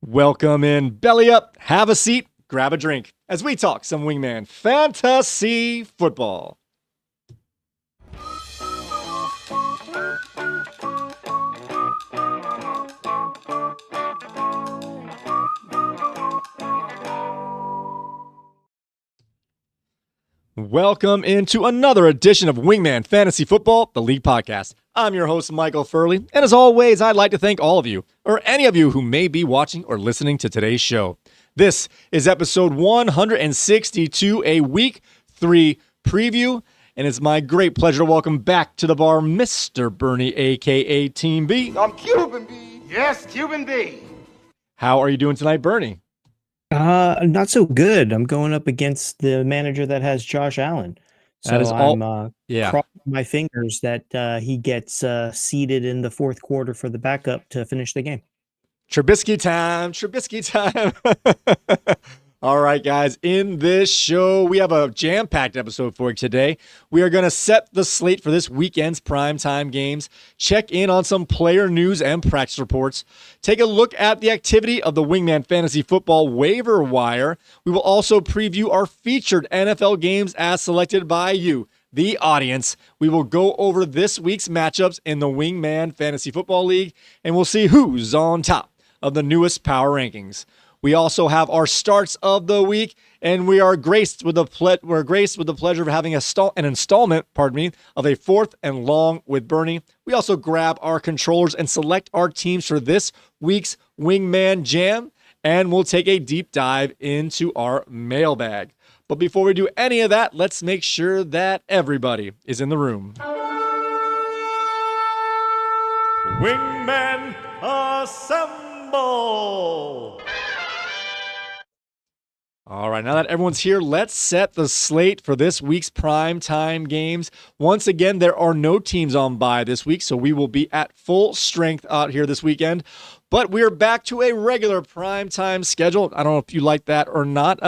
Welcome in, belly up, have a seat, grab a drink as we talk some Wingman Fantasy Football. Welcome into another edition of Wingman Fantasy Football, the League Podcast. I'm your host, Michael Furley, and as always, I'd like to thank all of you, or any of you who may be watching or listening to today's show. This is episode 162, a Week 3 preview, and it's my great pleasure to welcome back to the bar Mr. Bernie, a.k.a. Team B. I'm Cuban B. Yes, Cuban B. How are you doing tonight, Bernie? Not so good. I'm going up against the manager that has Josh Allen. So That is I'm yeah. crossing my fingers that he gets seated in the fourth quarter for the backup to finish the game. Trubisky time. All right, guys, in this show, we have a jam-packed episode for you today. We are going to set the slate for this weekend's primetime games, check in on some player news and practice reports, take a look at the activity of the Wingman Fantasy Football waiver wire. We will also preview our featured NFL games as selected by you, the audience. We will go over this week's matchups in the Wingman Fantasy Football League, and we'll see who's on top of the newest power rankings. We also have our starts of the week, and we are graced with the pleasure of having an installment, of a fourth and long with Bernie. We also grab our controllers and select our teams for this week's Wingman Jam, and we'll take a deep dive into our mailbag. But before we do any of that, let's make sure that everybody is in the room. Wingman Assemble! All right, now that everyone's here, let's set the slate for this week's primetime games. Once again, there are no teams on bye this week, so we will be at full strength out here this weekend. But we're back to a regular primetime schedule. I don't know if you like that or not.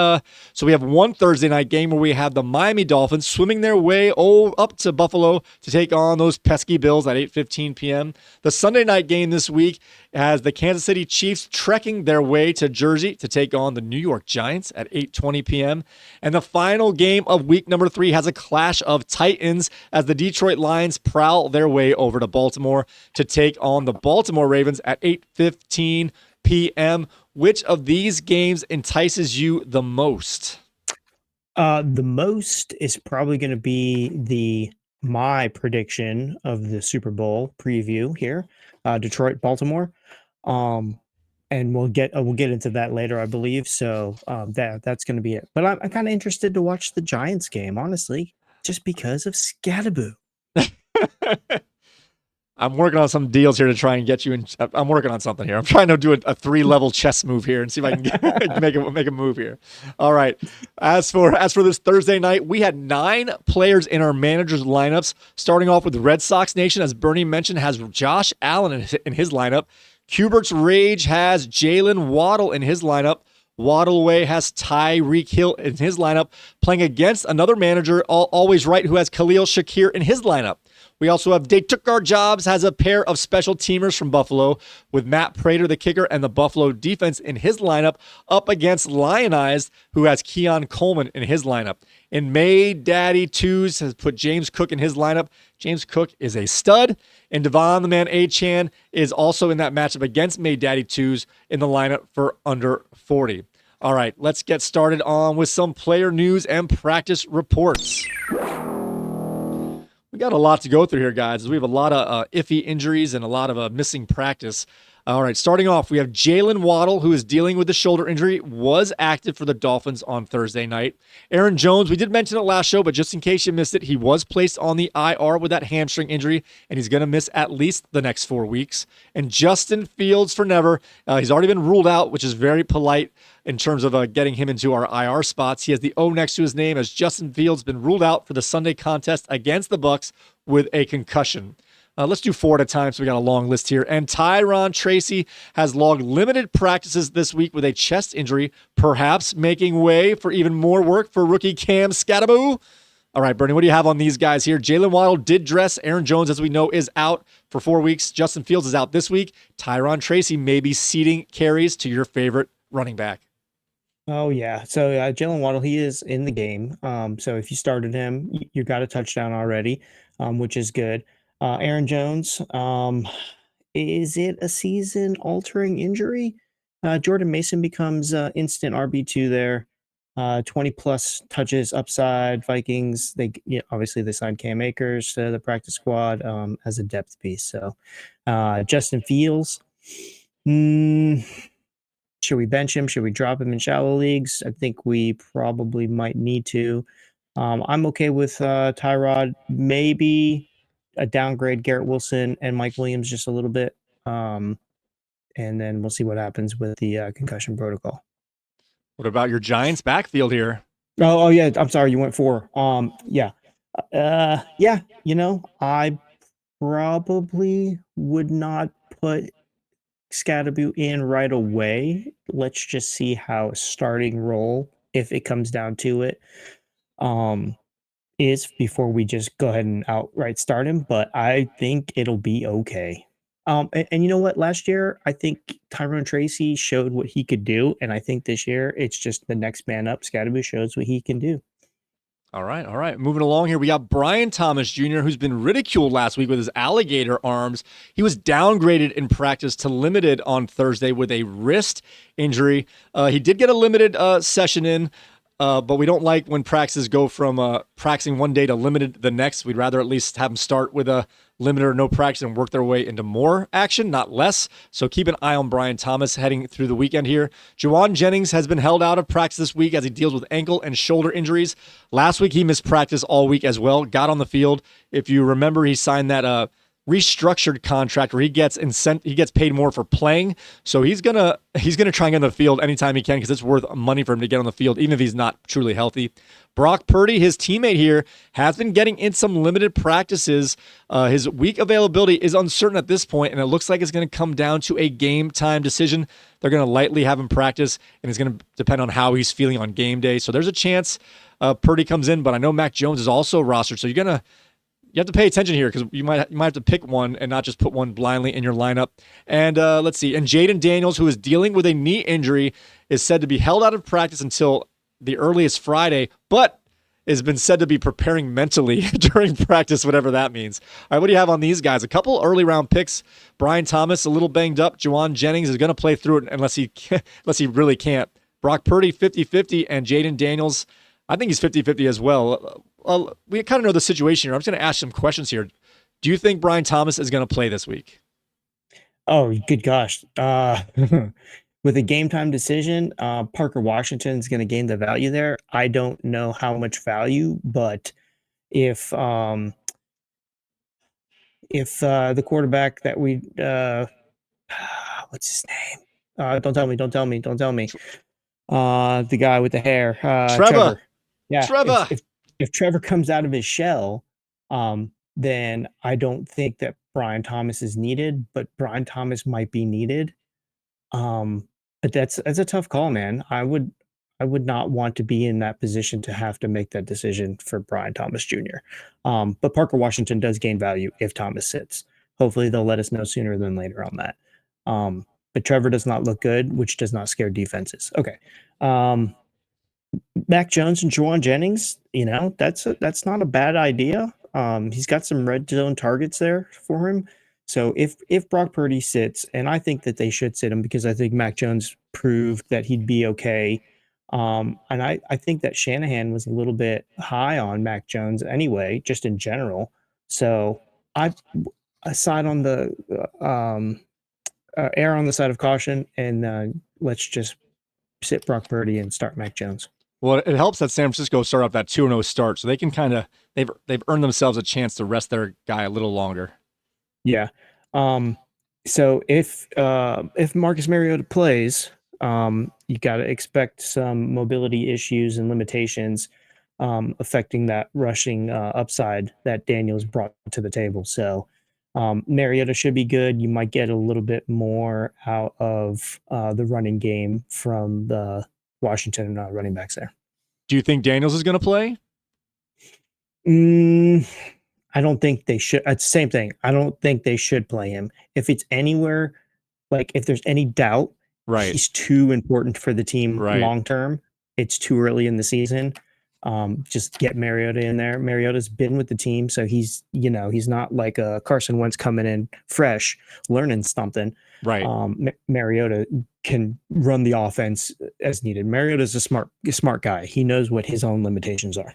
So we have one Thursday night game where we have the Miami Dolphins swimming their way up to Buffalo to take on those pesky Bills at 8:15 p.m. The Sunday night game this week has the Kansas City Chiefs trekking their way to Jersey to take on the New York Giants at 8:20 p.m. And the final game of week number 3 has a clash of Titans as the Detroit Lions prowl their way over to Baltimore to take on the Baltimore Ravens at 8:15 p.m. Which of these games entices you the most? The most is probably going to be my prediction of the Super Bowl preview here, Detroit, Baltimore. And we'll get into that later, I believe. So that's going to be it. But I'm kind of interested to watch the Giants game, honestly, just because of Scatterboo. I'm working on some deals here to try and get you in. I'm working on something here. I'm trying to do a 3-level chess move here and see if I can make a move here. All right. As for this Thursday night, we had 9 players in our managers' lineups. Starting off with Red Sox Nation, as Bernie mentioned, has Josh Allen in his lineup. Cubert's Rage has Jalen Waddle in his lineup. Waddleway has Tyreek Hill in his lineup, playing against another manager, always right, who has Khalil Shakir in his lineup. We also have They Took Our Jobs has a pair of special teamers from Buffalo with Matt Prater, the kicker, and the Buffalo defense in his lineup up against Lionized, who has Keon Coleman in his lineup. And May Daddy Twos has put James Cook in his lineup. James Cook is a stud. And Devon the Man A-Chan is also in that matchup against May Daddy Twos in the lineup for under 40. All right, let's get started on with some player news and practice reports. We got a lot to go through here, guys. We have a lot of iffy injuries and a lot of missing practice. All right, starting off, we have Jalen Waddle, who is dealing with a shoulder injury, was active for the Dolphins on Thursday night. Aaron Jones, we did mention it last show, but just in case you missed it, he was placed on the IR with that hamstring injury, and he's going to miss at least the next 4 weeks. And Justin Fields for never. He's already been ruled out, which is very polite in terms of getting him into our IR spots. He has the O next to his name as Justin Fields been ruled out for the Sunday contest against the Bucs with a concussion. Let's do 4 at a time, so we got a long list here. And Tyron Tracy has logged limited practices this week with a chest injury, perhaps making way for even more work for rookie Cam Scatterboo. All right, Bernie, what do you have on these guys here? Jalen Waddle did dress. Aaron Jones, as we know, is out for 4 weeks. Justin Fields is out this week. Tyron Tracy may be ceding carries to your favorite running back. Oh yeah. So Jalen Waddle, he is in the game. So if you started him, you got a touchdown already, which is good. Aaron Jones, is it a season-altering injury? Jordan Mason becomes instant RB2 there. 20 plus touches upside. Vikings, obviously they signed Cam Akers to the practice squad as a depth piece. So Justin Fields. Should we bench him? Should we drop him in shallow leagues? I think we probably might need to. I'm okay with Tyrod. Maybe a downgrade Garrett Wilson and Mike Williams just a little bit. And then we'll see what happens with the concussion protocol. What about your Giants backfield here? Oh yeah. I'm sorry. You went 4. Yeah. Yeah. I probably would not put Scadaboo in right away. Let's just see how a starting role, if it comes down to it, is before we just go ahead and outright start him. But I think it'll be okay. And you know what? Last year, I think Tyrone Tracy showed what he could do, and I think this year it's just the next man up. Scadaboo shows what he can do. All right, all right. Moving along here, we got Brian Thomas Jr., who's been ridiculed last week with his alligator arms. He was downgraded in practice to limited on Thursday with a wrist injury. He did get a limited session in, but we don't like when practices go from practicing one day to limited the next. We'd rather at least have them start with a limited or no practice and work their way into more action, not less. So keep an eye on Brian Thomas heading through the weekend here. Juwan Jennings has been held out of practice this week as he deals with ankle and shoulder injuries. Last week, he missed practice all week as well, got on the field. If you remember, he signed that restructured contract where he gets paid more for playing. So he's gonna try and get on the field anytime he can because it's worth money for him to get on the field, even if he's not truly healthy. Brock Purdy, his teammate here, has been getting in some limited practices. His week availability is uncertain at this point, and it looks like it's going to come down to a game time decision. They're going to lightly have him practice, and it's going to depend on how he's feeling on game day. So there's a chance Purdy comes in, but I know Mac Jones is also rostered, so you have to pay attention here because you might have to pick one and not just put one blindly in your lineup. And let's see. And Jaden Daniels, who is dealing with a knee injury, is said to be held out of practice until the earliest Friday, but has been said to be preparing mentally during practice, whatever that means. All right, what do you have on these guys? A couple early round picks. Brian Thomas, a little banged up. Juwan Jennings is going to play through it unless he really can't. Brock Purdy, 50-50, and Jaden Daniels, I think he's 50-50 as well. We kind of know the situation here. I'm just going to ask some questions here. Do you think Brian Thomas is going to play this week? Oh, good gosh. With a game time decision, Parker Washington is going to gain the value there. I don't know how much value, but if the quarterback that we what's his name? Don't tell me. The guy with the hair, Trevor. Yeah, Trevor. If Trevor comes out of his shell, then I don't think that Brian Thomas is needed, but Brian Thomas might be needed. But that's a tough call, man. I would not want to be in that position to have to make that decision for Brian Thomas Jr. But Parker Washington does gain value if Thomas sits. Hopefully they'll let us know sooner than later on that. But Trevor does not look good, which does not scare defenses. Okay. Mac Jones and Juwan Jennings, that's not a bad idea. He's got some red zone targets there for him. So if Brock Purdy sits, and I think that they should sit him because I think Mac Jones proved that he'd be okay. And I think that Shanahan was a little bit high on Mac Jones anyway, just in general. So I side on the err on the side of caution, and let's just sit Brock Purdy and start Mac Jones. Well, it helps that San Francisco start off that 2-0 start, so they can they've earned themselves a chance to rest their guy a little longer. Yeah. So if Marcus Mariota plays, you got to expect some mobility issues and limitations affecting that rushing upside that Daniels brought to the table. So Mariota should be good. You might get a little bit more out of the running game from the Washington running backs there. Do you think Daniels is going to play? Mm, I don't think they should. It's the same thing. I don't think they should play him. If it's anywhere, like if there's any doubt, Right. he's too important for the team Right. long term. It's too early in the season. Just get Mariota in there. Mariota's been with the team, so he's not like a Carson Wentz coming in fresh, learning something. Right. Mariota can run the offense as needed. Mariota's a smart guy. He knows what his own limitations are.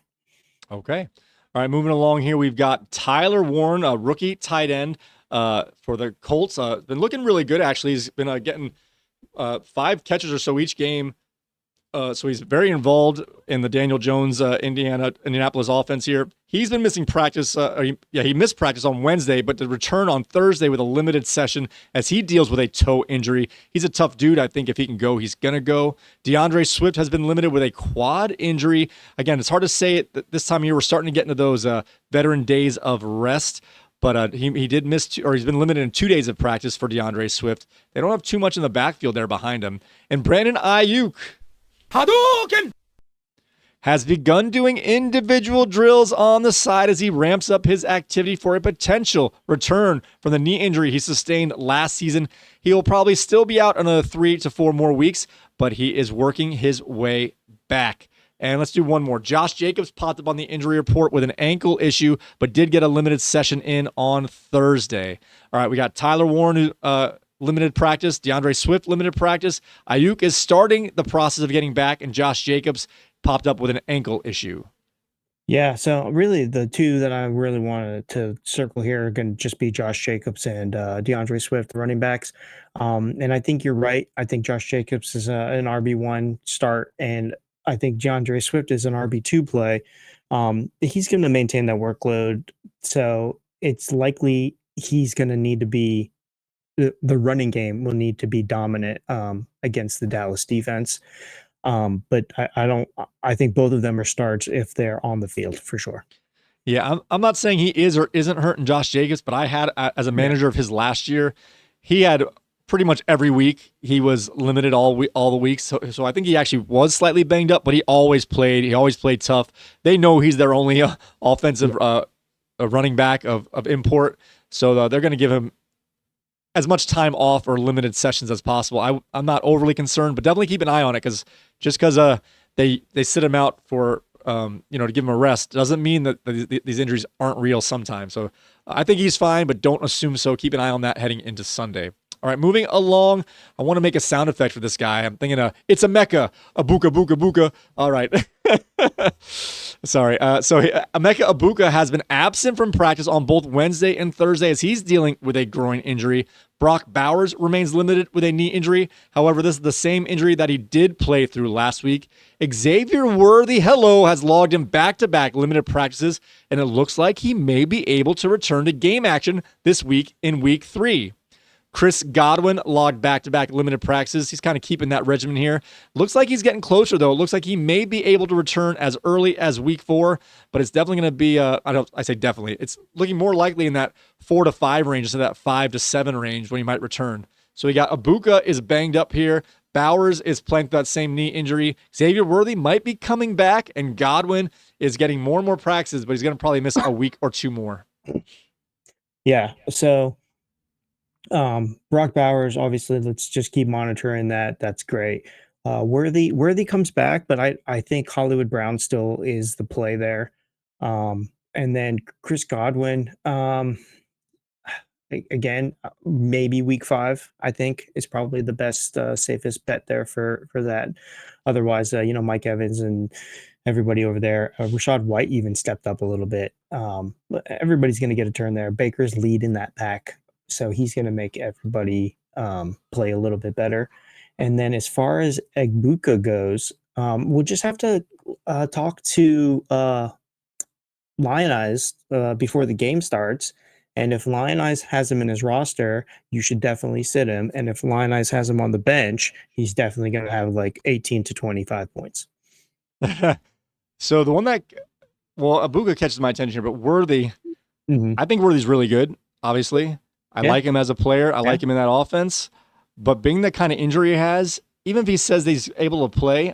Okay. All right, moving along here, we've got Tyler Warren, a rookie tight end for the Colts. Been looking really good, actually. He's been getting 5 catches or so each game. So he's very involved in the Daniel Jones, Indianapolis offense here. He's been missing practice. He missed practice on Wednesday, but to return on Thursday with a limited session as he deals with a toe injury. He's a tough dude. I think if he can go, he's going to go. DeAndre Swift has been limited with a quad injury. Again, it's hard to say it this time of year. We're starting to get into those veteran days of rest. But he did miss, he's been limited in 2 days of practice for DeAndre Swift. They don't have too much in the backfield there behind him. And Brandon Ayuk Hadouken! Has begun doing individual drills on the side as he ramps up his activity for a potential return from the knee injury he sustained last season. He will probably still be out another 3 to 4 more weeks, but he is working his way back. And let's do one more. Josh Jacobs popped up on the injury report with an ankle issue, but did get a limited session in on Thursday. All right, we got Tyler Warren, limited practice. DeAndre Swift, limited practice. Ayuk is starting the process of getting back, and Josh Jacobs popped up with an ankle issue. Yeah, so really the two that I really wanted to circle here are going to just be Josh Jacobs and DeAndre Swift, the running backs. And I think you're right. I think Josh Jacobs is an RB1 start, and I think DeAndre Swift is an RB2 play. He's going to maintain that workload, so it's likely he's going to need to be the running game will need to be dominant against the Dallas defense. But I don't. I think both of them are starts if they're on the field for sure. Yeah, I'm not saying he is or isn't hurting Josh Jacobs, but I had, as a manager of his last year, he had pretty much every week he was limited all the weeks. So I think he actually was slightly banged up, but he always played. He always played tough. They know he's their only offensive running back of import, so they're going to give him as much time off or limited sessions as possible. I'm not overly concerned, but definitely keep an eye on it because they sit him out for to give him a rest doesn't mean that these injuries aren't real sometimes. So I think he's fine, but don't assume so. Keep an eye on that heading into Sunday. All right, moving along. I want to make a sound effect for this guy. I'm thinking it's a Mecca, a buka, buka, buka. All right. Sorry. So Emeka Ibuka has been absent from practice on both Wednesday and Thursday as he's dealing with a groin injury. Brock Bowers remains limited with a knee injury. However, this is the same injury that he did play through last week. Xavier Worthy, has logged in back-to-back limited practices, and it looks like he may be able to return to game action this week in week 3. Chris Godwin logged back-to-back limited practices. He's kind of keeping that regimen here. Looks like he's getting closer, though. It looks like he may be able to return as early as week 4, but it's definitely going to be, I say definitely. It's looking more likely in that 4 to 5 range instead of that 5 to 7 range when he might return. So we got Ibuka is banged up here. Bowers is playing through that same knee injury. Xavier Worthy might be coming back, and Godwin is getting more and more practices, but he's going to probably miss a week or 2 more. Yeah, so Brock Bowers, obviously, let's just keep monitoring that. That's great. Worthy comes back, but I think Hollywood Brown still is the play there. And then Chris Godwin, again, maybe week 5, I think is probably the best, safest bet there for that. Otherwise, Mike Evans and everybody over there, Rashad White even stepped up a little bit. Everybody's going to get a turn there. Baker's lead in that pack, so he's going to make everybody play a little bit better. And then as far as Egbuka goes, we'll just have to talk to Lion Eyes before the game starts. And if Lion Eyes has him in his roster, you should definitely sit him. And if Lion Eyes has him on the bench, he's definitely going to have like 18 to 25 points. So the one that, Ibuka catches my attention here, but Worthy, I think Worthy's really good, obviously. I like him as a player. I like him in that offense. But being the kind of injury he has, even if he says that he's able to play,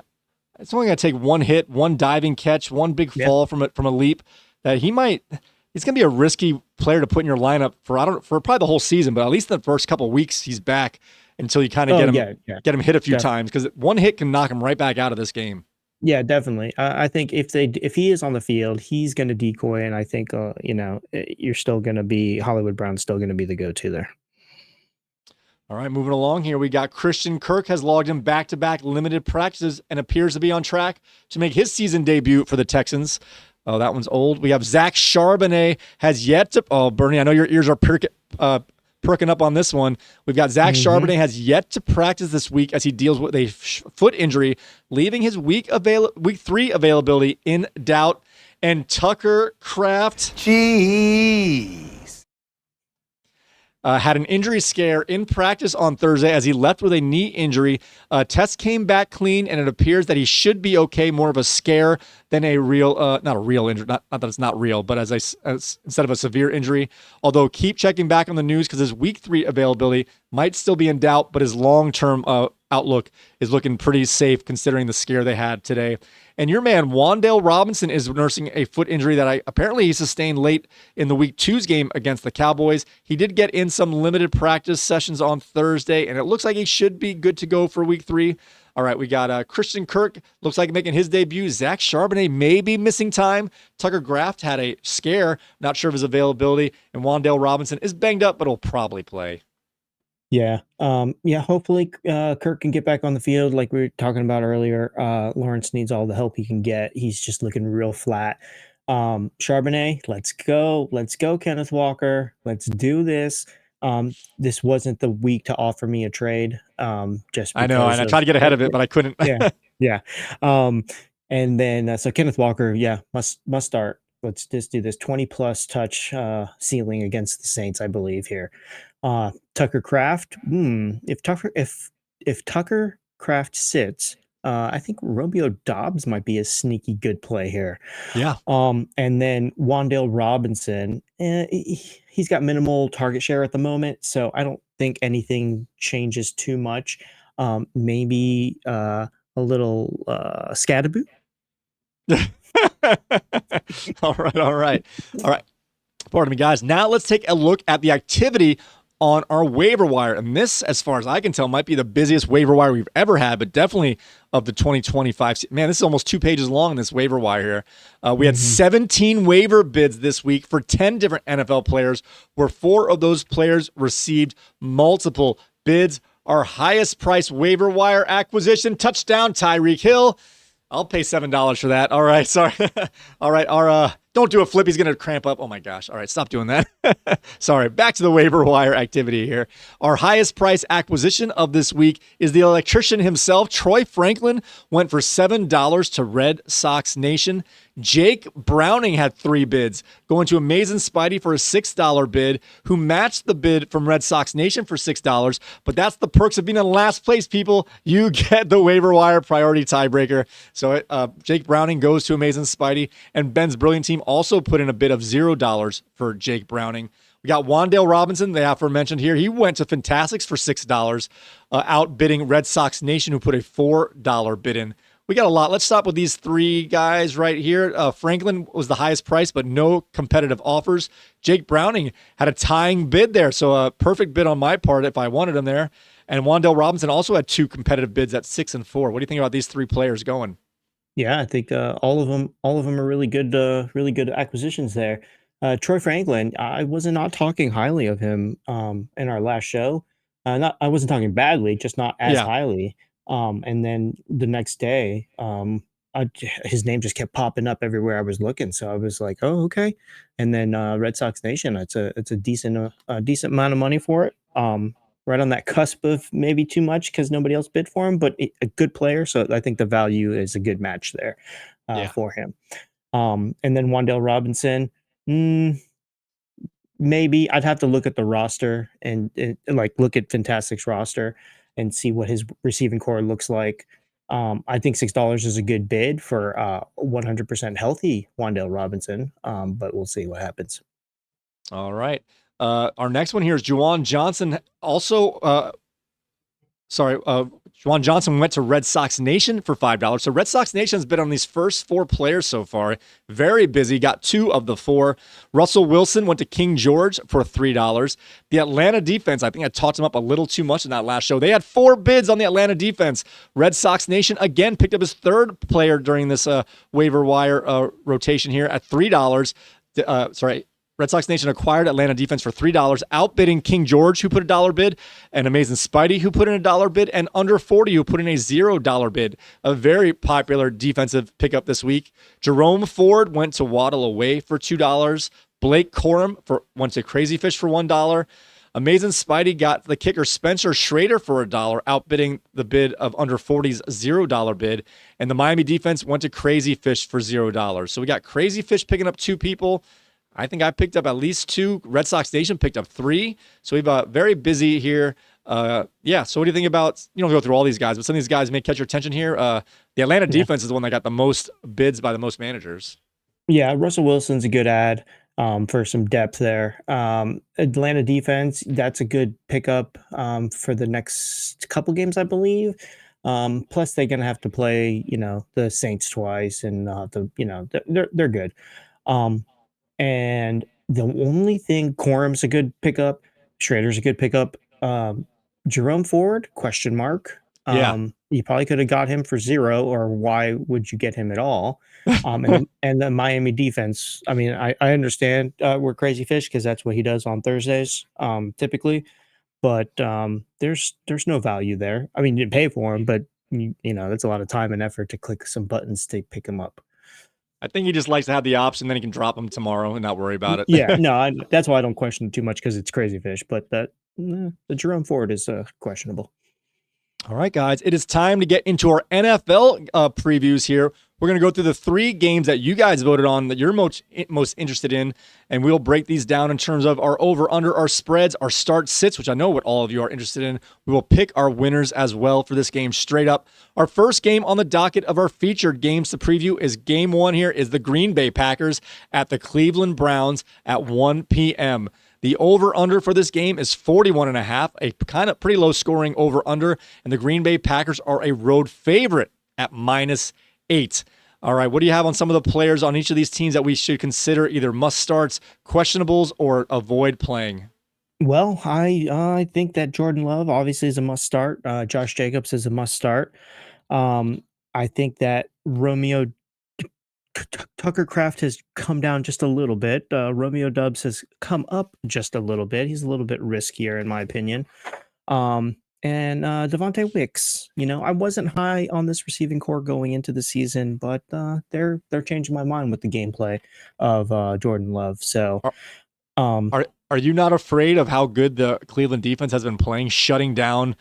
it's only going to take one hit, one diving catch, one big fall from a leap that he's going to be a risky player to put in your lineup for probably the whole season, but at least the first couple of weeks he's back until you kind of get him hit a few times, because one hit can knock him right back out of this game. Yeah, definitely. I think if he is on the field, he's going to decoy, and I think you're still going to be Hollywood Brown's still going to be the go-to there. All right, moving along here, we got Christian Kirk has logged in back-to-back limited practices and appears to be on track to make his season debut for the Texans. Oh, that one's old. We have Zach Charbonnet has yet to. Oh, Bernie, I know your ears are perking up on this one. We've got Zach Charbonnet has yet to practice this week as he deals with a foot injury, leaving his week 3 availability in doubt. And Tucker Kraft. Jeez. Had an injury scare in practice on Thursday as he left with a knee injury. Test came back clean, and it appears that he should be okay. More of a scare than a real, not a real injury. Not that it's not real, but as instead of a severe injury. Although keep checking back on the news because his week 3 availability might still be in doubt, but his long-term outlook is looking pretty safe considering the scare they had today. And your man, Wan'Dale Robinson, is nursing a foot injury that apparently he sustained late in the Week 2's game against the Cowboys. He did get in some limited practice sessions on Thursday, and it looks like he should be good to go for Week 3. All right, we got Christian Kirk, looks like making his debut. Zach Charbonnet may be missing time. Tucker Kraft had a scare, not sure of his availability. And Wan'Dale Robinson is banged up, but will probably play. Yeah. Hopefully Kirk can get back on the field like we were talking about earlier. Lawrence needs all the help he can get. He's just looking real flat. Charbonnet, let's go. Let's go, Kenneth Walker. Let's do this. This wasn't the week to offer me a trade. Just I know, and I tried to get ahead of it, but I couldn't. Yeah. And then so Kenneth Walker, must start. Let's just do this 20+ touch ceiling against the Saints, I believe here. Tucker Kraft. If Tucker Kraft sits, I think Romeo Doubs might be a sneaky good play here. Yeah. And then Wan'Dale Robinson, he's got minimal target share at the moment, so I don't think anything changes too much. Maybe a little Scadaboo. All right. Pardon me, guys. Now let's take a look at the activity on our waiver wire. And this, as far as I can tell, might be the busiest waiver wire we've ever had, but definitely of the 2025. Man, this is almost 2 pages long, this waiver wire here. We had 17 waiver bids this week for 10 different NFL players, where 4 of those players received multiple bids. Our highest price waiver wire acquisition, touchdown, Tyreek Hill. I'll pay $7 for that. All right, sorry. All right, don't do a flip. He's going to cramp up. Oh, my gosh. All right, stop doing that. Sorry, back to the waiver wire activity here. Our highest price acquisition of this week is the electrician himself. Troy Franklin went for $7 to Red Sox Nation. Jake Browning had 3 bids, going to Amazing Spidey for a $6 bid, who matched the bid from Red Sox Nation for $6. But that's the perks of being in last place, people. You get the waiver wire priority tiebreaker. So Jake Browning goes to Amazing Spidey, and Ben's Brilliant Team also put in a bid of $0 for Jake Browning. We got Wan'Dale Robinson, the aforementioned here. He went to Fantastics for $6, outbidding Red Sox Nation, who put a $4 bid in. We got a lot. Let's stop with these 3 guys right here. Franklin was the highest price, but no competitive offers. Jake Browning had a tying bid there, so a perfect bid on my part if I wanted him there. And Wan'Dale Robinson also had 2 competitive bids at 6 and 4. What do you think about these 3 players going? Yeah, I think all of them are really good acquisitions there. Troy Franklin, I was not talking highly of him in our last show. I wasn't talking badly, just not as highly. And then the next day, his name just kept popping up everywhere I was looking. So I was like, oh, okay. And then Red Sox Nation, it's a decent amount of money for it. Right on that cusp of maybe too much because nobody else bid for him, but a good player. So I think the value is a good match there for him. And then Wan'Dale Robinson, maybe I'd have to look at the roster and like look at Fantastic's roster and see what his receiving core looks like. I think $6 is a good bid for 100% healthy Wan'Dale Robinson, but we'll see what happens. All right. Our next one here is Juwan Johnson. Also, Juwan Johnson went to Red Sox Nation for $5. So Red Sox Nation has been on these first 4 players so far. Very busy. Got 2 of the 4. Russell Wilson went to King George for $3. The Atlanta defense, I think I talked him up a little too much in that last show. They had 4 bids on the Atlanta defense. Red Sox Nation, again, picked up his 3rd player during this waiver wire rotation here at $3. Red Sox Nation acquired Atlanta defense for $3, outbidding King George, who put a $1 bid, and Amazing Spidey, who put in a $1 bid, and Under 40, who put in a $0 bid. A very popular defensive pickup this week. Jerome Ford went to Waddle Away for $2. Blake Corum went to Crazy Fish for $1. Amazing Spidey got the kicker Spencer Schrader for $1, outbidding the bid of Under 40's $0 bid. And the Miami defense went to Crazy Fish for $0. So we got Crazy Fish picking up 2 people. I think I picked up at least 2. Red Sox Nation picked up 3. So we've very busy here. So what do you think about, you don't go through all these guys, but some of these guys may catch your attention here. The Atlanta defense is the one that got the most bids by the most managers. Yeah, Russell Wilson's a good ad for some depth there. Atlanta defense, that's a good pickup for the next couple games, I believe. Plus, they're going to have to play, the Saints twice, and they're good. And the only thing, Corum's a good pickup, Schrader's a good pickup. Jerome Ford, question mark. You probably could have got him for 0, or why would you get him at all? And the Miami defense, I mean, I understand we're Crazy Fish because that's what he does on Thursdays, typically. But there's no value there. I mean, you didn't pay for him, but that's a lot of time and effort to click some buttons to pick him up. I think he just likes to have the option, then he can drop him tomorrow and not worry about it. Yeah, no, that's why I don't question it too much, because it's Crazy Fish. But the Jerome Ford is questionable. All right, guys, it is time to get into our NFL previews here. We're going to go through the 3 games that you guys voted on that you're most interested in, and we'll break these down in terms of our over-under, our spreads, our start-sits, which I know what all of you are interested in. We will pick our winners as well for this game straight up. Our first game on the docket of our featured games to preview is game 1 here is the Green Bay Packers at the Cleveland Browns at 1 p.m. The over-under for this game is 41.5, a kind of pretty low-scoring over-under, and the Green Bay Packers are a road favorite at -8. All right, what do you have on some of the players on each of these teams that we should consider either must-starts, questionables, or avoid playing? Well, I think that Jordan Love obviously is a must-start. Josh Jacobs is a must-start. I think that Romeo Tuckercraft has come down just a little bit. Romeo Dubs has come up just a little bit. He's a little bit riskier, in my opinion. And Devontae Wicks. I wasn't high on this receiving core going into the season, but they're changing my mind with the gameplay of Jordan Love. So, are you not afraid of how good the Cleveland defense has been playing, shutting down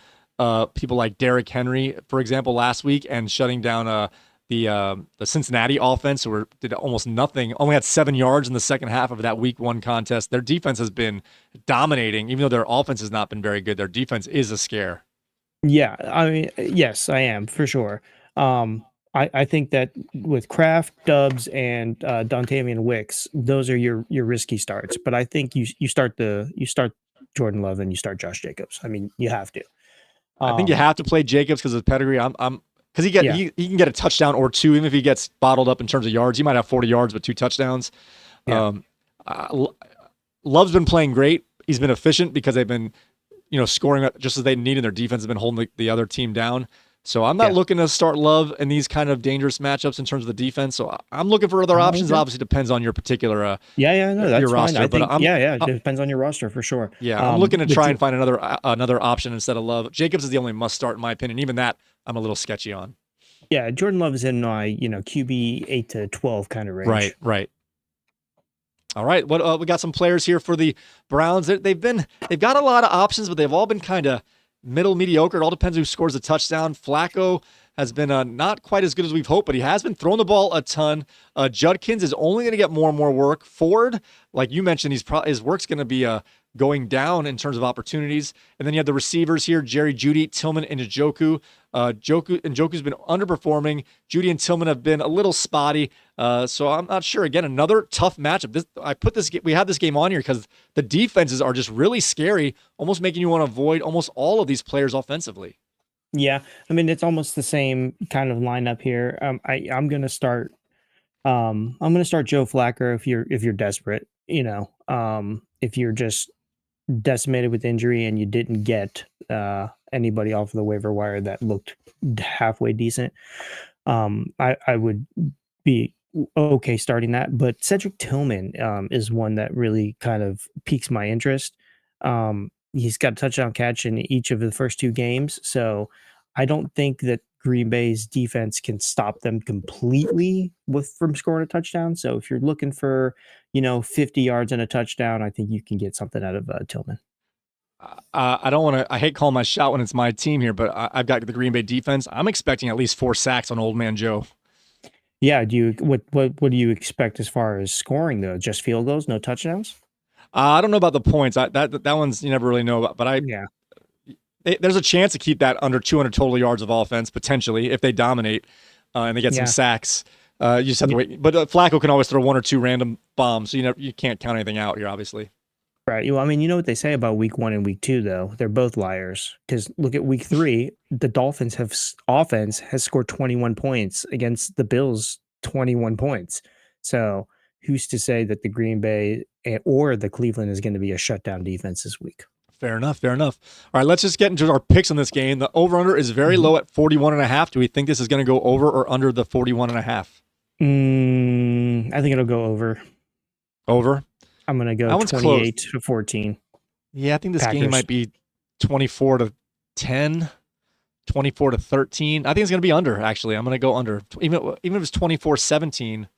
people like Derrick Henry, for example, last week, and shutting down the Cincinnati offense, who did almost nothing, only had 7 yards in the second half of that week 1 contest? Their defense has been dominating. Even though their offense has not been very good, their defense is a scare. Yeah, I mean, yes, I am, for sure. I think that with Kraft, Dubs, and Dontavian Wicks, those are your risky starts. But I think you start Jordan Love and you start Josh Jacobs. I mean, you have to. I think you have to play Jacobs because of the pedigree. Because he can get a touchdown or 2, even if he gets bottled up in terms of yards. He might have 40 yards but 2 touchdowns. Yeah. Love's been playing great. He's been efficient because they've been, scoring just as they need, and their defense has been holding the other team down. So I'm not looking to start Love in these kind of dangerous matchups in terms of the defense. So I'm looking for other options. It obviously depends on your particular that's your roster. fine. It depends on your roster for sure. Yeah, I'm looking to try and find another option instead of Love. Jacobs is the only must start in my opinion. Even that I'm a little sketchy on. Yeah, Jordan Love is in my QB 8 to 12 kind of range. Right. All right, we got some players here for the Browns. They've got a lot of options, but they've all been kind of middle mediocre. It all depends who scores a touchdown. Flacco has been not quite as good as we've hoped, but he has been throwing the ball a ton. Judkins is only going to get more and more work. Ford, like you mentioned, his work's going to be going down in terms of opportunities. And then you have the receivers here, Jerry Jeudy, Tillman, and Njoku. Njoku's been underperforming. Jeudy and Tillman have been a little spotty. So I'm not sure. Again, another tough matchup. We have this game on here because the defenses are just really scary, almost making you want to avoid almost all of these players offensively. Yeah, I mean it's almost the same kind of lineup here. I'm gonna start. I'm gonna start Joe Flacco if you're desperate. If you're just decimated with injury and you didn't get anybody off the waiver wire that looked halfway decent, I would be okay starting that. But Cedric Tillman is one that really kind of piques my interest. He's got a touchdown catch in each of the first two games, so I don't think that Green Bay's defense can stop them completely from scoring a touchdown. So if you're looking for 50 yards and a touchdown, I think you can get something out of Tillman. I don't want to. I hate calling my shot when it's my team here, but I've got the Green Bay defense. I'm expecting at least 4 sacks on Old Man Joe. Yeah, what do you expect as far as scoring though? Just field goals, no touchdowns? I don't know about the points. That one's you never really know about, but Yeah. there's a chance to keep that under 200 total yards of offense potentially if they dominate and they get some Yeah. sacks. You just have to wait. But Flacco can always throw 1 or 2 random bombs, so you can't count anything out here, obviously. Right. Well, I mean, you know what they say about week 1 and week 2, though? They're both liars. Because look at week 3, the Dolphins offense has scored 21 points against the Bills, 21 points. So who's to say that the Green Bay or the Cleveland is going to be a shutdown defense this week? Fair enough. Fair enough. All right, let's just get into our picks on this game. The over-under is very Mhm. low at 41.5. Do we think this is going to go over or under the 41.5? I think it'll go over. Over. I'm going to go That one's 28 close. to 14. Yeah, I think this game Packers. might be 24-10, 24-13. I think it's going to be under, actually. I'm going to go under. Even if it's 24-17,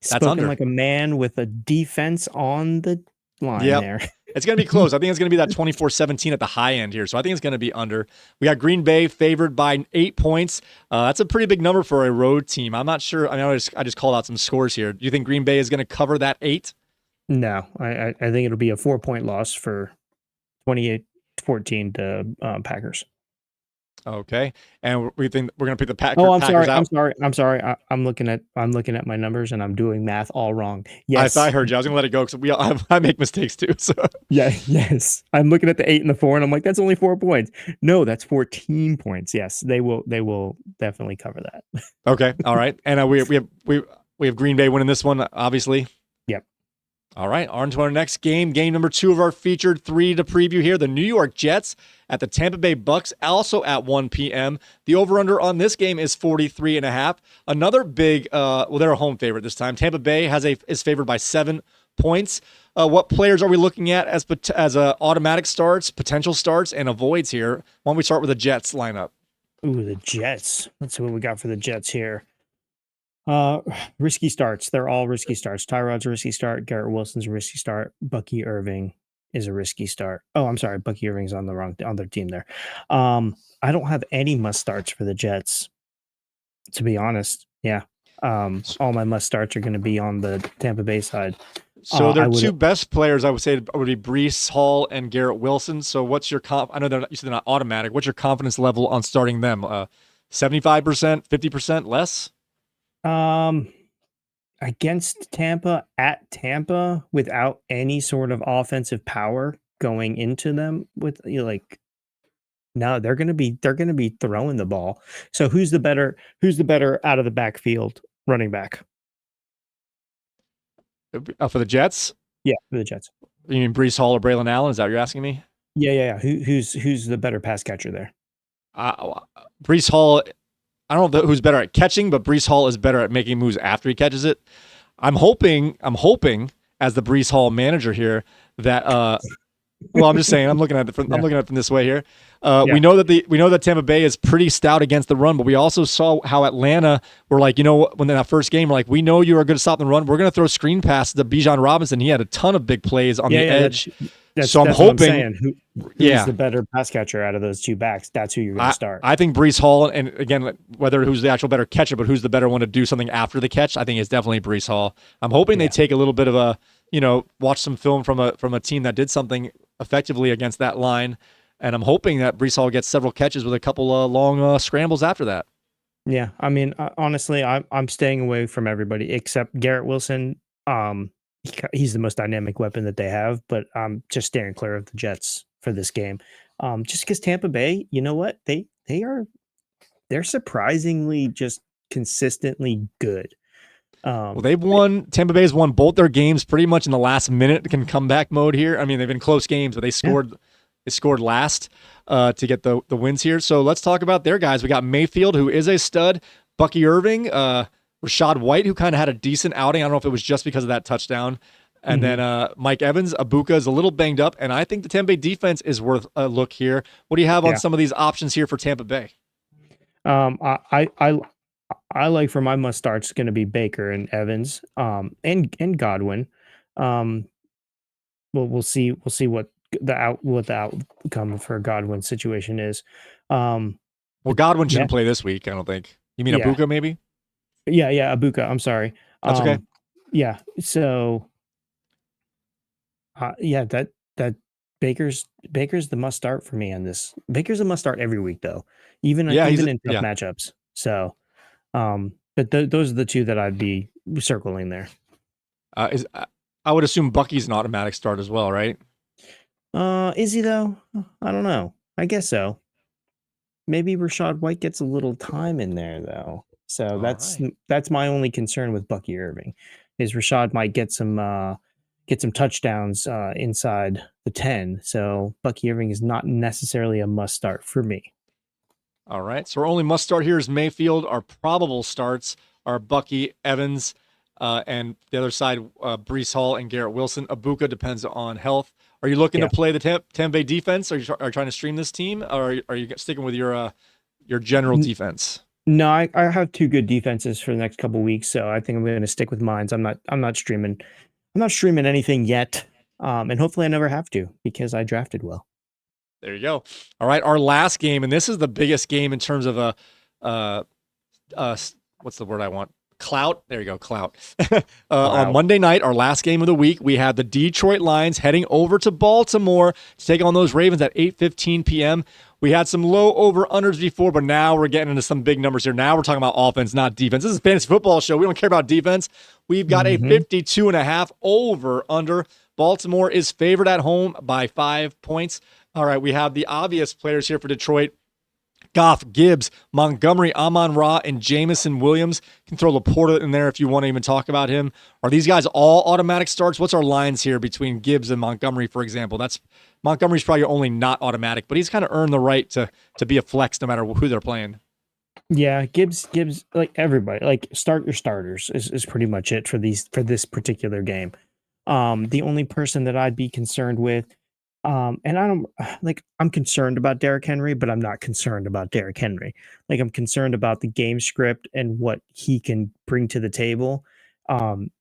that's Spoken under. like a man with a defense on the line Yep. there. It's going to be close. I think it's going to be that 24-17 at the high end here. So I think it's going to be under. We got Green Bay favored by 8 points. That's a pretty big number for a road team. I'm not sure. I mean, I just called out some scores here. Do you think Green Bay is going to cover that 8? No, I think it'll be a 4-point loss for 28-14 to Packers. Okay. And we think we're going to pick the Packers Oh, I'm Packers sorry. out. I'm sorry. I'm looking at my numbers and I'm doing math all wrong. I Yes. thought I heard you. I was going to let it go because I make mistakes too. So Yeah, yes. I'm looking at the 8 and the 4 and I'm like, that's only 4 points. No, that's 14 points. Yes, they will definitely cover that. okay. All right. And we have Green Bay winning this one, obviously. Yep. All right, on to our next game. Game number 2 of our featured 3 to preview here. The New York Jets at the Tampa Bay Bucks, also at 1 p.m. The over-under on this game is 43.5. Another big, they're a home favorite this time. Tampa Bay is favored by 7 points. What players are we looking at as automatic starts, potential starts, and avoids here? Why don't we start with the Jets lineup? Ooh, the Jets. Let's see what we got for the Jets here. Risky starts. They're all risky starts. Tyrod's a risky start. Garrett Wilson's a risky start. Bucky Irving is a risky start. Oh, I'm sorry. Bucky Irving's on their team there. I don't have any must starts for the Jets, to be honest. Yeah. All my must starts are going to be on the Tampa Bay side. So their 2 best players, I would say, would be Breece Hall and Garrett Wilson. So what's your I know you said they're not automatic. What's your confidence level on starting them? 75%, 50%, less? Against Tampa, at Tampa, without any sort of offensive power going into them, with no, they're gonna be throwing the ball. So who's the better out of the backfield running back? For the Jets? Yeah, for the Jets. You mean Breece Hall or Braylon Allen? Is that what you're asking me? Yeah. Who's the better pass catcher there? Breece Hall, I don't know who's better at catching, but Breece Hall is better at making moves after he catches it. I'm hoping as the Breece Hall manager here that well, I'm just saying I'm looking at it from this way here. We know that Tampa Bay is pretty stout against the run, but we also saw how Atlanta were like, when in that first game, we're like, we know you are going to stop the run. We're going to throw screen passes to Bijan Robinson. He had a ton of big plays on the edge. So I'm hoping, who's the better pass catcher out of those 2 backs? That's who you're going to start. I think Breece Hall, and again, whether who's the actual better catcher, but who's the better one to do something after the catch, I think it's definitely Breece Hall. I'm hoping they take a little bit of a, watch some film from a team that did something effectively against that line, and I'm hoping that Breece Hall gets several catches with a couple long scrambles after that. Yeah, I mean, honestly, I'm staying away from everybody except Garrett Wilson. He's the most dynamic weapon that they have, but I'm just steering clear of the Jets for this game. Just because Tampa Bay, you know what? They are they're surprisingly just consistently good. Well, they've won. Tampa Bay's won both their games pretty much in the last minute. Can comeback mode here. I mean, they've been close games, but they scored. Yeah. They scored last to get the wins here. So let's talk about their guys. We got Mayfield, who is a stud. Bucky Irving, Rashad White, who kind of had a decent outing. I don't know if it was just because of that touchdown. And then Mike Evans, Abuka is a little banged up, and I think the Tampa Bay defense is worth a look here. What do you have on some of these options here for Tampa Bay? I like for my must starts going to be Baker and Evans, and Godwin. We'll see what the outcome for Godwin's situation is. Well, Godwin shouldn't Yeah. play this week, I don't think. You mean Yeah. Abuka, maybe? Yeah, Abuka. I'm sorry. That's okay. Yeah. So, that Baker's the must start for me on this. Baker's a must start every week, though, even Yeah, even in tough matchups. So, but those are the two that I'd be circling there. I would assume Bucky's an automatic start as well, right? Is he though? I don't know. I guess so. Maybe Rashad White gets a little time in there though. So All that's right. my only concern with Bucky Irving, is Rashad might get some touchdowns inside the 10. So Bucky Irving is not necessarily a must start for me. All right. So our only must start here is Mayfield. Our probable starts are Bucky, Evans, and the other side, Brees Hall and Garrett Wilson. Abuka depends on health. Are you looking to play the Tampa Bay defense? Are you trying to stream this team, or are you sticking with your general defense? No, I have two good defenses for the next couple weeks, so I think I'm going to stick with mine. I'm not streaming anything yet, and hopefully I never have to because I drafted well. There you go. All right, our last game, and this is the biggest game in terms of what's the word I want? Clout. There you go, clout. On Monday night, our last game of the week, we had the Detroit Lions heading over to Baltimore to take on those Ravens at 8:15 p.m. We had some low over-unders before, but now we're getting into some big numbers here. Now we're talking about offense, not defense. This is a fantasy football show. We don't care about defense. We've got a 52.5 over-under. Baltimore is favored at home by 5 points. All right, we have the obvious players here for Detroit. Goff, Gibbs, Montgomery, Amon-Ra, and Jameson Williams. You can throw Laporta in there if you want to even talk about him. Are these guys all automatic starts? What's our lines here between Gibbs and Montgomery, for example? Montgomery's probably only not automatic, but he's kind of earned the right to be a flex no matter who they're playing. Yeah, Gibbs, like everybody, like start your starters is pretty much it for this particular game. The only person that I'd be concerned with, and I don't like, I'm concerned about Derrick Henry, but I'm not concerned about Derrick Henry. Like, I'm concerned about the game script and what he can bring to the table.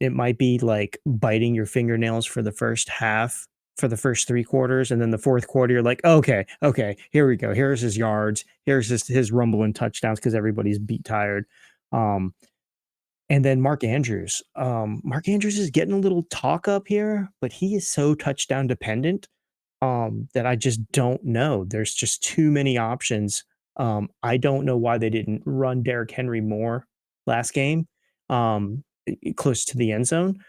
It might be like biting your fingernails for the first half, for the first three quarters, and then the fourth quarter, you're like, okay, here we go. Here's his yards. Here's his rumbling touchdowns because everybody's beat tired. And then Mark Andrews. Mark Andrews is getting a little talk up here, but he is so touchdown dependent that I just don't know. There's just too many options. I don't know why they didn't run Derrick Henry more last game, close to the end zone.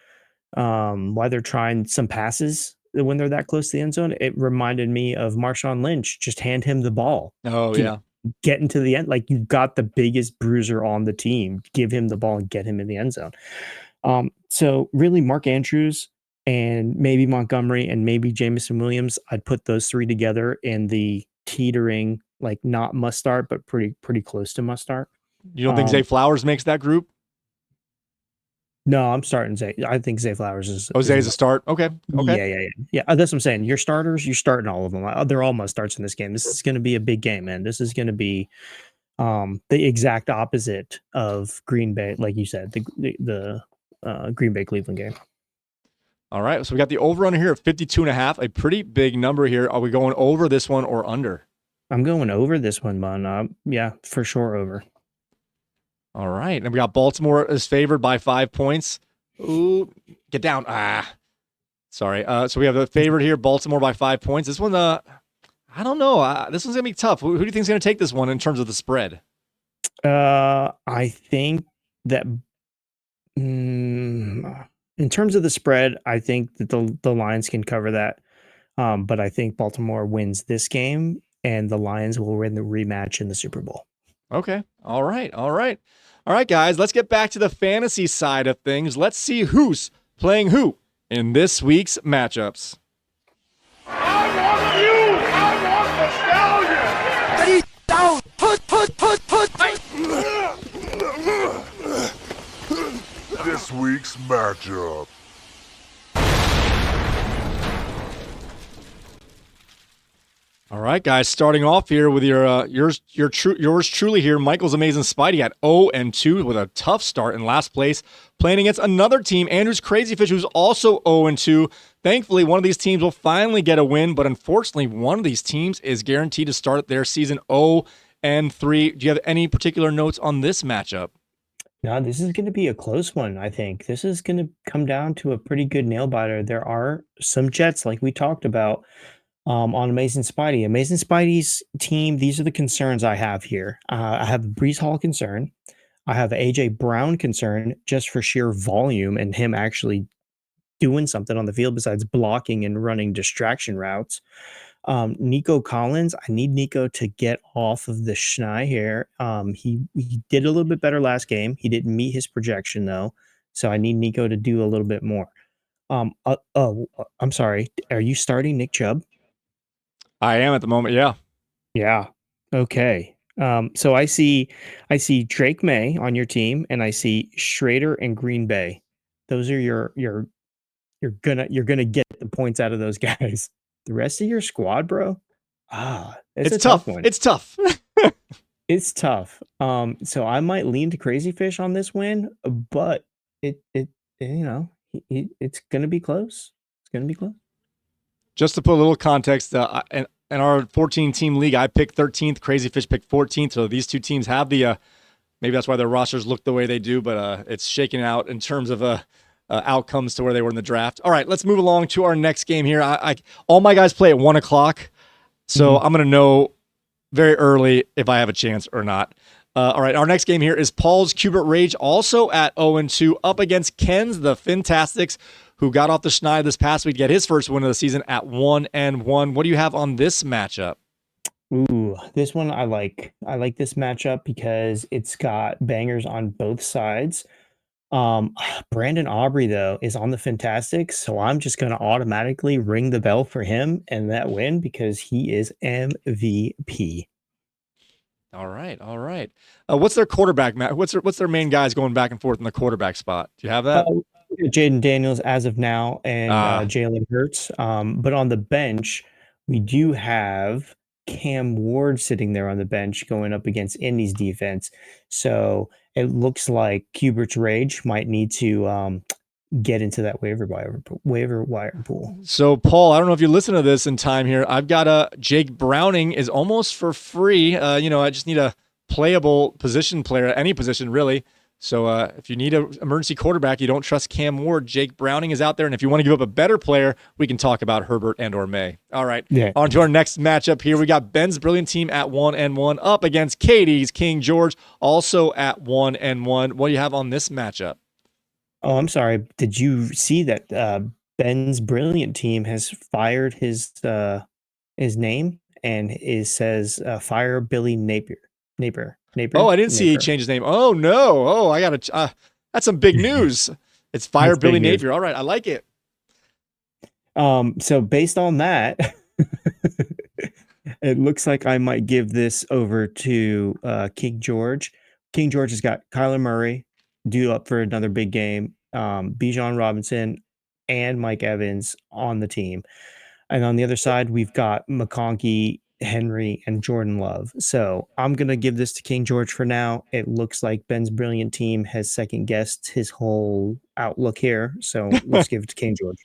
Why they're trying some passes when they're that close to the end zone. It reminded me of Marshawn Lynch. Just hand him the ball. Oh, yeah. Get into the end. Like, you've got the biggest bruiser on the team. Give him the ball and get him in the end zone. So really Mark Andrews and maybe Montgomery and maybe Jameson Williams, I'd put those three together in the teetering, like not must start, but pretty close to must start. You don't think Zay Flowers makes that group? No, I'm starting Zay. I think Zay Flowers is. Zay's a start. Okay. Yeah. That's what I'm saying. Your starters, you're starting all of them. They're all must starts in this game. This is going to be a big game, man. This is going to be the exact opposite of Green Bay, like you said, the Green Bay Cleveland game. All right. So we got the over under here at 52.5, a pretty big number here. Are we going over this one or under? I'm going over this one, man. Yeah, for sure over. All right. And we got Baltimore is favored by 5 points. Ooh, get down. Sorry. So we have the favorite here, Baltimore by 5 points. This one, I don't know. This one's going to be tough. Who do you think is going to take this one in terms of the spread? I think that in terms of the spread, I think that the Lions can cover that. But I think Baltimore wins this game and the Lions will win the rematch in the Super Bowl. Okay. All right. All right. All right, guys. Let's get back to the fantasy side of things. Let's see who's playing who in this week's matchups. I want you! I want the stallion! Ready, down, put. This week's matchup. All right, guys. Starting off here with yours truly here, Michael's Amazing Spidey at 0-2 with a tough start in last place, playing against another team, Andrew's Crazy Fish, who's also 0-2. Thankfully, one of these teams will finally get a win, but unfortunately, one of these teams is guaranteed to start their season 0-3. Do you have any particular notes on this matchup? No, this is going to be a close one, I think. This is going to come down to a pretty good nail biter. There are some Jets, like we talked about, on Amazing Spidey. Amazing Spidey's team, these are the concerns I have here. I have a Brees Hall concern. I have A.J. Brown concern just for sheer volume and him actually doing something on the field besides blocking and running distraction routes. Nico Collins, I need Nico to get off of the schneid here. He did a little bit better last game. He didn't meet his projection though, so I need Nico to do a little bit more. I'm sorry. Are you starting Nick Chubb? I am at the moment, yeah. Yeah. Okay. So I see Drake May on your team, and I see Schrader and Green Bay. Those are you're gonna get the points out of those guys. The rest of your squad, bro. It's a tough one. It's tough. It's tough. So I might lean to Crazy Fish on this win, but it's gonna be close. It's gonna be close. Just to put a little context, in our 14-team league, I picked 13th. Crazy Fish picked 14th. So these two teams have the maybe that's why their rosters look the way they do, but it's shaking out in terms of outcomes to where they were in the draft. All right, let's move along to our next game here. All my guys play at 1:00, so I'm gonna know very early if I have a chance or not. All right, our next game here is Paul's Cubert Rage, also at 0-2, up against Ken's the Fantastics, who got off the schneid this past week to get his first win of the season at 1-1. What do you have on this matchup? Ooh, this one I like. I like this matchup because it's got bangers on both sides. Brandon Aubrey though is on the Fantastics, so I'm just going to automatically ring the bell for him and that win because he is MVP. All right, all right. What's their quarterback, Matt? What's their main guys going back and forth in the quarterback spot? Do you have that? Jaden Daniels as of now and Jalen Hurts. But on the bench, we do have Cam Ward sitting there on the bench going up against Indy's defense. So it looks like Cubert's Rage might need to get into that waiver wire pool. So, Paul, I don't know if you listen to this in time here. I've got Jake Browning is almost for free. I just need a playable position player at any position, really. So if you need an emergency quarterback, you don't trust Cam Ward, Jake Browning is out there. And if you want to give up a better player, we can talk about Herbert and or May. All right. Yeah. On to our next matchup here. We got Ben's Brilliant Team at 1-1 up against Katie's King George, also at 1-1. What do you have on this matchup? Oh, I'm sorry. Did you see that Ben's Brilliant Team has fired his name and says fire Billy Napier. Oh, I didn't see he changed his name. Oh no! Oh, I gotta. That's some big news. It's fire Billy Napier. All right, I like it. So based on that, it looks like I might give this over to King George. King George has got Kyler Murray due up for another big game. Bijan Robinson and Mike Evans on the team, and on the other side we've got McConkey, Henry, and Jordan Love. So I'm going to give this to King George for now. It looks like Ben's Brilliant Team has second guessed his whole outlook here. So let's give it to King George.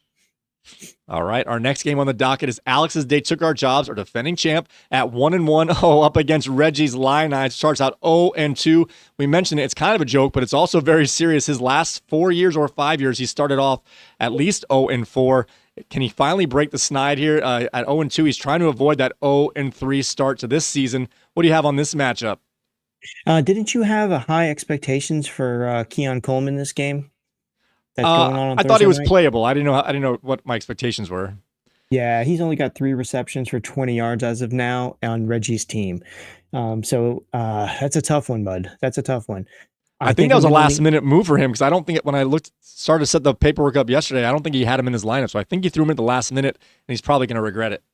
All right. Our next game on the docket is Alex's They Took Our Jobs, our defending champ, at 1-1. Oh, up against Reggie's Lion. Starts out 0-2. We mentioned it. It's kind of a joke, but it's also very serious. His last 4 years or 5 years, he started off at least 0-4. Can he finally break the schneid here at 0-2? He's trying to avoid that 0-3 start to this season. What do you have on this matchup? Didn't you have high expectations for Keon Coleman this game? I thought he was playable. I didn't know what my expectations were. Yeah, he's only got 3 receptions for 20 yards as of now on Reggie's team. That's a tough one, bud. That's a tough one. I I think think that I'm was a gonna last lean. minute move for him because I don't think when I started to set the paperwork up yesterday, I don't think he had him in his lineup. So I think he threw him at the last minute, and he's probably going to regret it.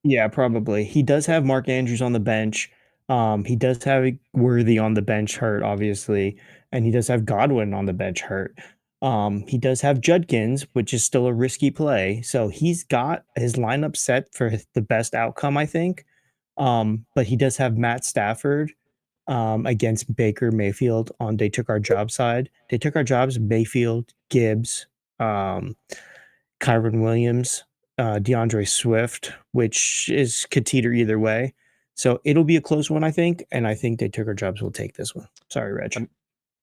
Yeah, probably. He does have Mark Andrews on the bench. He does have Worthy on the bench hurt, obviously, and he does have Godwin on the bench hurt. He does have Judkins, which is still a risky play. So he's got his lineup set for the best outcome, I think. But he does have Matt Stafford against Baker Mayfield on They Took Our Job side. They Took Our Jobs, Mayfield, Gibbs, um, Kyron Williams, DeAndre Swift, which is could teeter either way. So it'll be a close one, I think, and I think They Took Our Jobs will take this one. Sorry, Reg.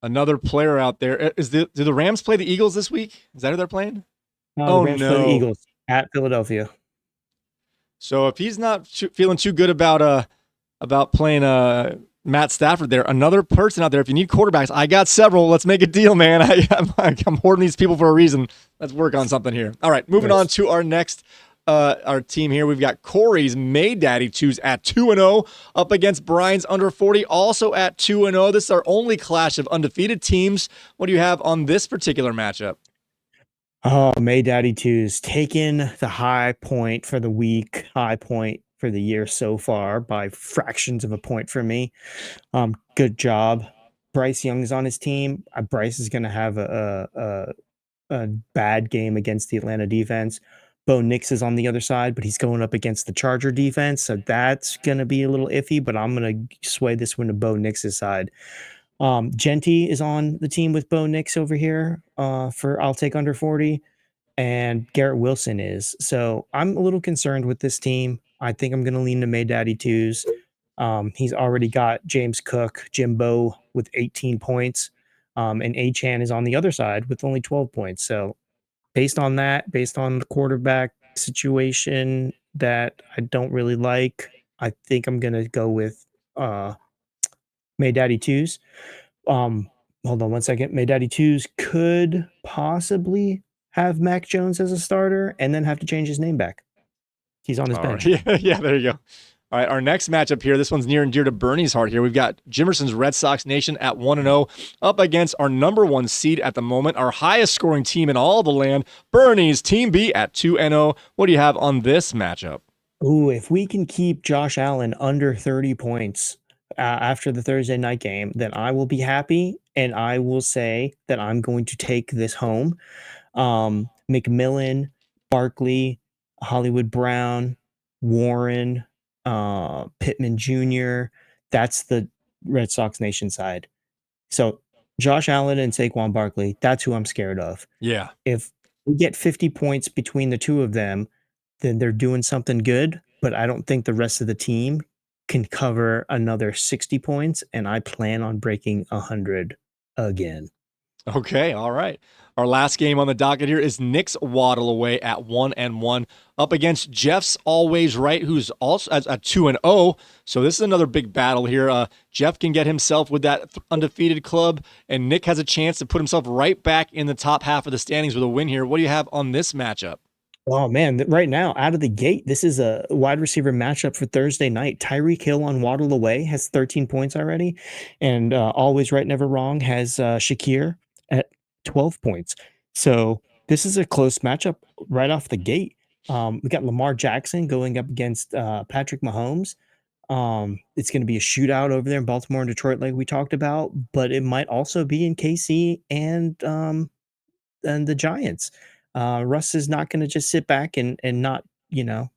Another player out there do the Rams play the Eagles this week? Is that who they're playing? The Oh Rams play the no! Eagles at Philadelphia. So if he's not feeling too good about playing Matt Stafford there, another person out there. If you need quarterbacks, I got several. Let's make a deal, man. I'm hoarding these people for a reason. Let's work on something here. All right, moving on to our next our team here. We've got Corey's May Daddy 2s at 2-0 up against Brian's under 40 also at 2-0. This is our only clash of undefeated teams. What do you have on this particular matchup? Oh, May Daddy 2's taken the high point for the week, high point for the year so far by fractions of a point for me. Good job. Bryce Young's on his team. Bryce is going to have a bad game against the Atlanta defense. Bo Nix is on the other side, but he's going up against the Charger defense, so that's going to be a little iffy, but I'm going to sway this one to Bo Nix's side. Genty is on the team with Bo Nix over here for I'll take under 40, and Garrett Wilson is. So I'm a little concerned with this team. I think I'm going to lean to May Daddy 2s. He's already got James Cook, Jimbo with 18 points, and Achan is on the other side with only 12 points. So based on that, based on the quarterback situation that I don't really like, I think I'm going to go with May Daddy 2s. Hold on one second. May Daddy 2s could possibly have Mac Jones as a starter and then have to change his name back. He's on his bench. Right. Yeah, there you go. All right, our next matchup here, this one's near and dear to Bernie's heart here. We've got Jimerson's Red Sox Nation at 1-0 up against our number 1 seed at the moment, our highest scoring team in all the land, Bernie's Team B at 2-0. What do you have on this matchup? Ooh, if we can keep Josh Allen under 30 points after the Thursday night game, then I will be happy, and I will say that I'm going to take this home. McMillan, Barkley, Hollywood Brown, Warren, Pittman Jr. That's the Red Sox Nation side. So Josh Allen and Saquon Barkley, that's who I'm scared of. Yeah. If we get 50 points between the two of them, then they're doing something good, but I don't think the rest of the team can cover another 60 points, and I plan on breaking 100 again. Okay, all right. Our last game on the docket here is Nick's Waddle away at 1-1 up against Jeff's Always Right, who's also at 2-0. So this is another big battle here. Jeff can get himself with that undefeated club, and Nick has a chance to put himself right back in the top half of the standings with a win here. What do you have on this matchup? Oh, man. Right now, out of the gate, this is a wide receiver matchup for Thursday night. Tyreek Hill on Waddle away has 13 points already. And Always Right, Never Wrong has Shakir at 12 points. So this is a close matchup right off the gate. We got Lamar Jackson going up against Patrick Mahomes. It's going to be a shootout over there in Baltimore and Detroit, like we talked about, but it might also be in KC and the Giants. Russ is not going to just sit back and not,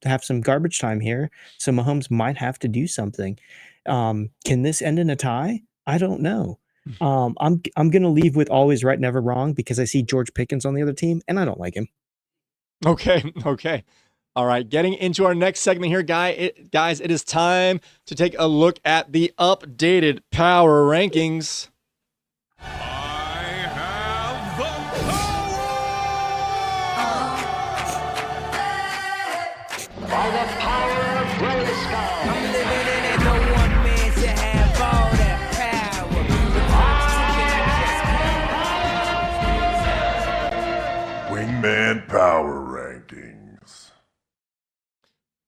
have some garbage time here. So Mahomes might have to do something. Can this end in a tie? I don't know. I'm going to leave with Always Right, Never Wrong because I see George Pickens on the other team and I don't like him. Okay. All right, getting into our next segment here, guys, it is time to take a look at the updated power rankings. By the power of Grayskull. I'm living in it, no one man should have all that power. Wingman Power Rankings.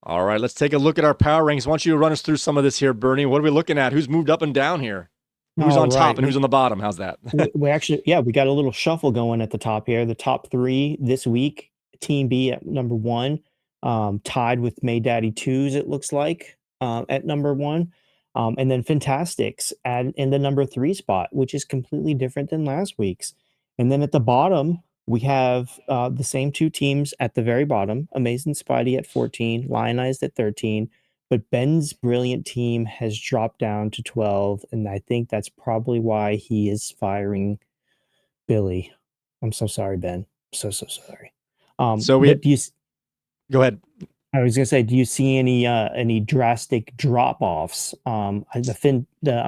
All right, let's take a look at our power rankings. I want you to run us through some of this here, Bernie. What are we looking at? Who's moved up and down here? Who's All on top right. and who's on the bottom? How's that? We actually, we got a little shuffle going at the top here. The top three this week, Team B at number one, tied with May Daddy Twos, it looks like, at number one. And then Fantastics in the number three spot, which is completely different than last week's. And then at the bottom, we have the same two teams at the very bottom, Amazing Spidey at 14, Lionized at 13. But Ben's brilliant team has dropped down to 12, and I think that's probably why he is firing Billy. I'm so sorry, Ben. So sorry. But go ahead. I was gonna say, do you see any drastic drop-offs? I'm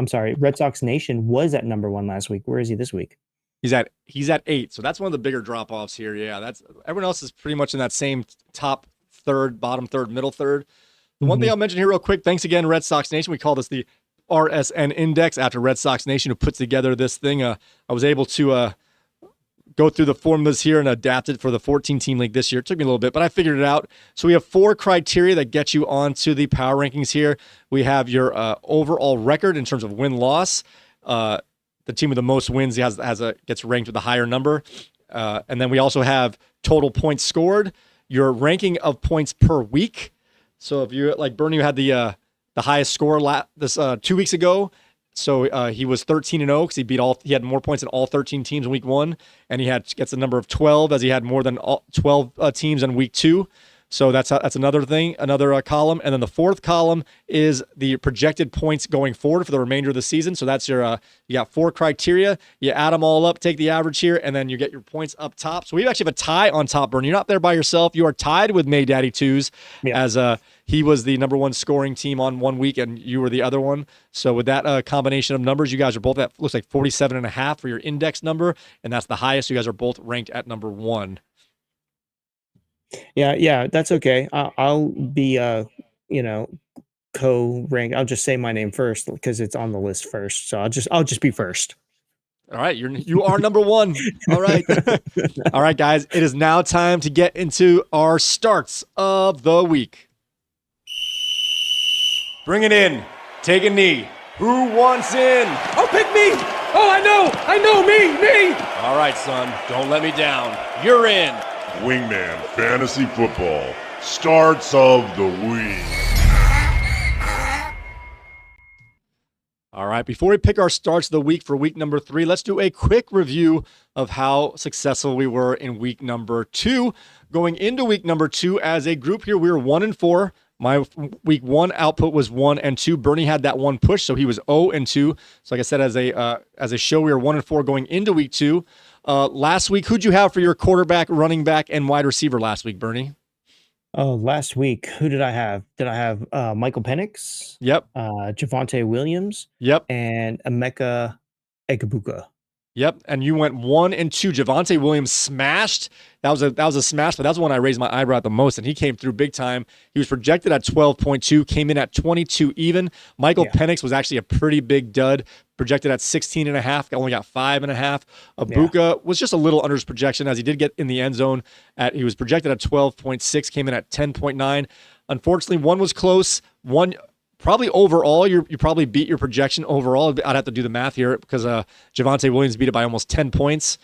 sorry, Red Sox Nation was at number one last week. Where is he this week? He's at 8. So that's one of the bigger drop-offs here. Yeah, that's everyone else is pretty much in that same top third, bottom third, middle third. The one thing I'll mention here real quick, thanks again, Red Sox Nation. We call this the RSN Index after Red Sox Nation who put together this thing. I was able to go through the formulas here and adapt it for the 14-team league this year. It took me a little bit, but I figured it out. So we have 4 criteria that get you onto the power rankings here. We have your overall record in terms of win-loss. The team with the most wins gets ranked with a higher number. And then we also have total points scored, your ranking of points per week. So if you like Bernie, you had the highest score 2 weeks ago. So he was 13-0 because he had more points than all 13 teams in week 1, and gets a number of 12 as he had more than 12 teams in week 2. So that's another thing, another column. And then the fourth column is the projected points going forward for the remainder of the season. So that's your, you got 4 criteria. You add them all up, take the average here, and then you get your points up top. So we actually have a tie on top, Bernie. You're not there by yourself. You are tied with May Daddy Twos as he was the number one scoring team on 1 week, and you were the other one. So with that combination of numbers, you guys are both at, looks like 47.5 for your index number, and that's the highest. You guys are both ranked at number 1. Yeah, that's okay. I'll be, co-rank. I'll just say my name first because it's on the list first. So I'll just be first. All right, you are number 1. All right. All right, guys, it is now time to get into our starts of the week. Bring it in. Take a knee. Who wants in? Oh, pick me! Oh, I know, me! All right, son, don't let me down. You're in. Wingman Fantasy Football starts of the week. All right, before we pick our starts of the week for week number 3, let's do a quick review of how successful we were in week number 2. Going into week number 2 as a group here, we were 1-4. My week 1 output was 1-2. Bernie had that one push, so he was 0-2. So like I said, as a show, we were 1-4 going into week 2. Last week, who'd you have for your quarterback, running back, and wide receiver last week, Bernie? Oh, last week, who did I have? Did I have Michael Penix? Yep. Javonte Williams? Yep. And Emeka Egbuka. Yep, and you went 1-2. Javonte Williams smashed. That was a smash, but that's the one I raised my eyebrow at the most, and he came through big time. He was projected at 12.2, came in at 22 even. Michael Penix was actually a pretty big dud, projected at 16.5, only got 5.5. Egbuka was just a little under his projection as he did get in the end zone. He was projected at 12.6, came in at 10.9. Unfortunately, one was close. One probably overall, you probably beat your projection overall. I'd have to do the math here because Javonte Williams beat it by almost 10 points.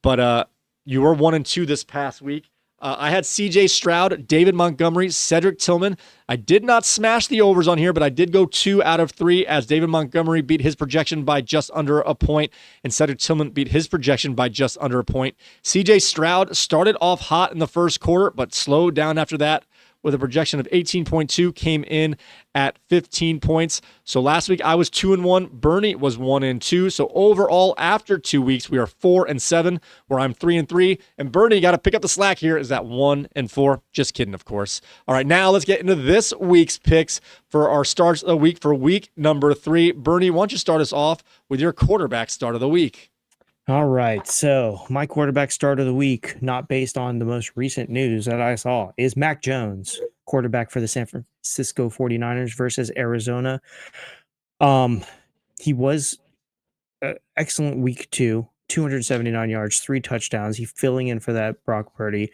But you were 1-2 this past week. I had C.J. Stroud, David Montgomery, Cedric Tillman. I did not smash the overs on here, but I did go 2 out of 3 as David Montgomery beat his projection by just under a point, and Cedric Tillman beat his projection by just under a point. C.J. Stroud started off hot in the first quarter, but slowed down after that with a projection of 18.2, came in at 15 points. So last week I was 2-1. Bernie was 1-2. So overall, after 2 weeks, we are 4-7, where I'm 3-3. And Bernie, you got to pick up the slack here, is at 1-4. Just kidding, of course. All right, now let's get into this week's picks for our starts of the week for week number 3. Bernie, why don't you start us off with your quarterback start of the week? All right, so my quarterback start of the week, not based on the most recent news that I saw, is Mac Jones, quarterback for the San Francisco 49ers versus Arizona. He was excellent week 2, 279 yards, 3 touchdowns. He's filling in for that Brock Purdy.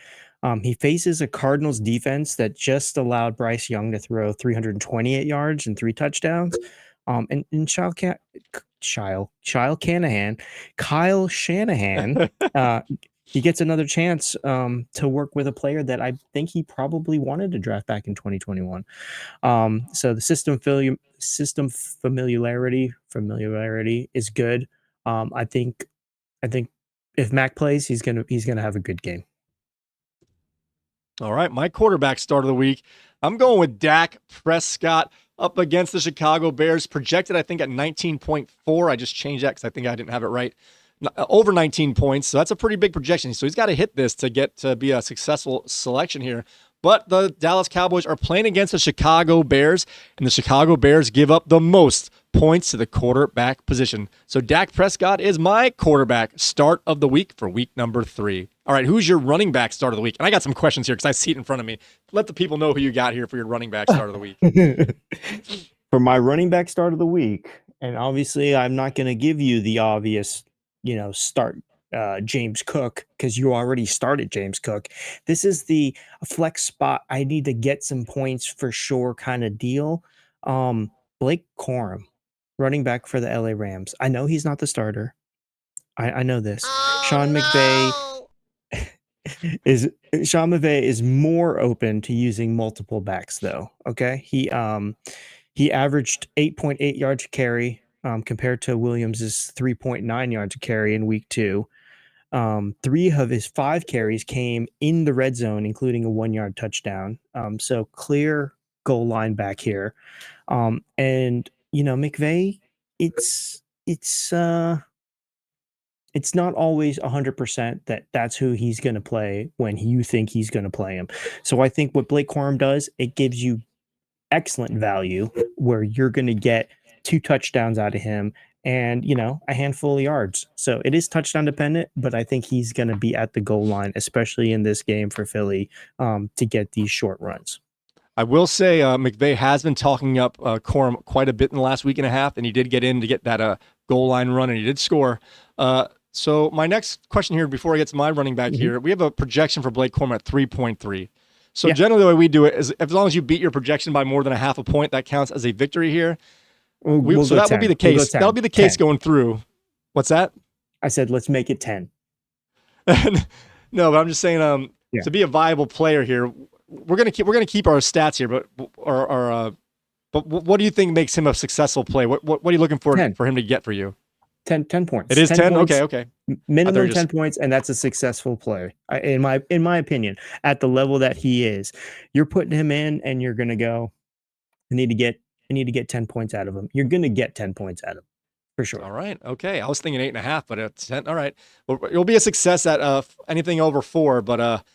He faces a Cardinals defense that just allowed Bryce Young to throw 328 yards and 3 touchdowns. And Kyle Shanahan, he gets another chance to work with a player that I think he probably wanted to draft back in 2021. So the system familiarity is good. I think if Mac plays, he's gonna have a good game. All right, my quarterback start of the week. I'm going with Dak Prescott up against the Chicago Bears. Projected, I think, at 19.4. I just changed that because I think I didn't have it right. Over 19 points, so that's a pretty big projection. So he's got to hit this to get to be a successful selection here. But the Dallas Cowboys are playing against the Chicago Bears, and the Chicago Bears give up the most points to the quarterback position. So Dak Prescott is my quarterback start of the week for week number 3. All right, who's your running back start of the week? And I got some questions here because I see it in front of me. Let the people know who you got here for your running back start of the week. For my running back start of the week, and obviously I'm not going to give you the obvious, start James Cook because you already started James Cook. This is the flex spot. I need to get some points for sure kind of deal. Blake Corum, running back for the LA Rams. I know he's not the starter. I know this. Sean McVay is more open to using multiple backs though. Okay. He averaged 8.8 yards a carry compared to Williams's 3.9 yards a carry in week 2. 3 of his 5 carries came in the red zone, including a 1-yard touchdown. So clear goal line back here. And McVay, it's not always 100% that's who he's going to play when you think he's going to play him. So I think what Blake Corum does, it gives you excellent value where you're going to get 2 touchdowns out of him and, a handful of yards. So it is touchdown dependent, but I think he's going to be at the goal line, especially in this game for Philly, to get these short runs. I will say McVay has been talking up Corum quite a bit in the last week and a half, and he did get in to get that goal line run, and he did score. So my next question here, before I get to my running back here, we have a projection for Blake Corum at 3.3. So generally the way we do it is as long as you beat your projection by more than a half a point, that counts as a victory here. So that will be the case. That'll be the case 10. Going through. What's that? I said, let's make it 10. No, but I'm just saying to be a viable player here, we're gonna keep our stats here, but what do you think makes him a successful play? What are you looking for 10. For him to get for you? 10 points. It is 10. Points, okay. Minimum 10 points, and that's a successful play. In my opinion, at the level that he is, you're putting him in, and you're gonna go. I need to get 10 points out of him. You're gonna get 10 points out of him for sure. All right. Okay. I was thinking 8.5, but it's 10. All right. Well, it'll be a success at anything over 4, but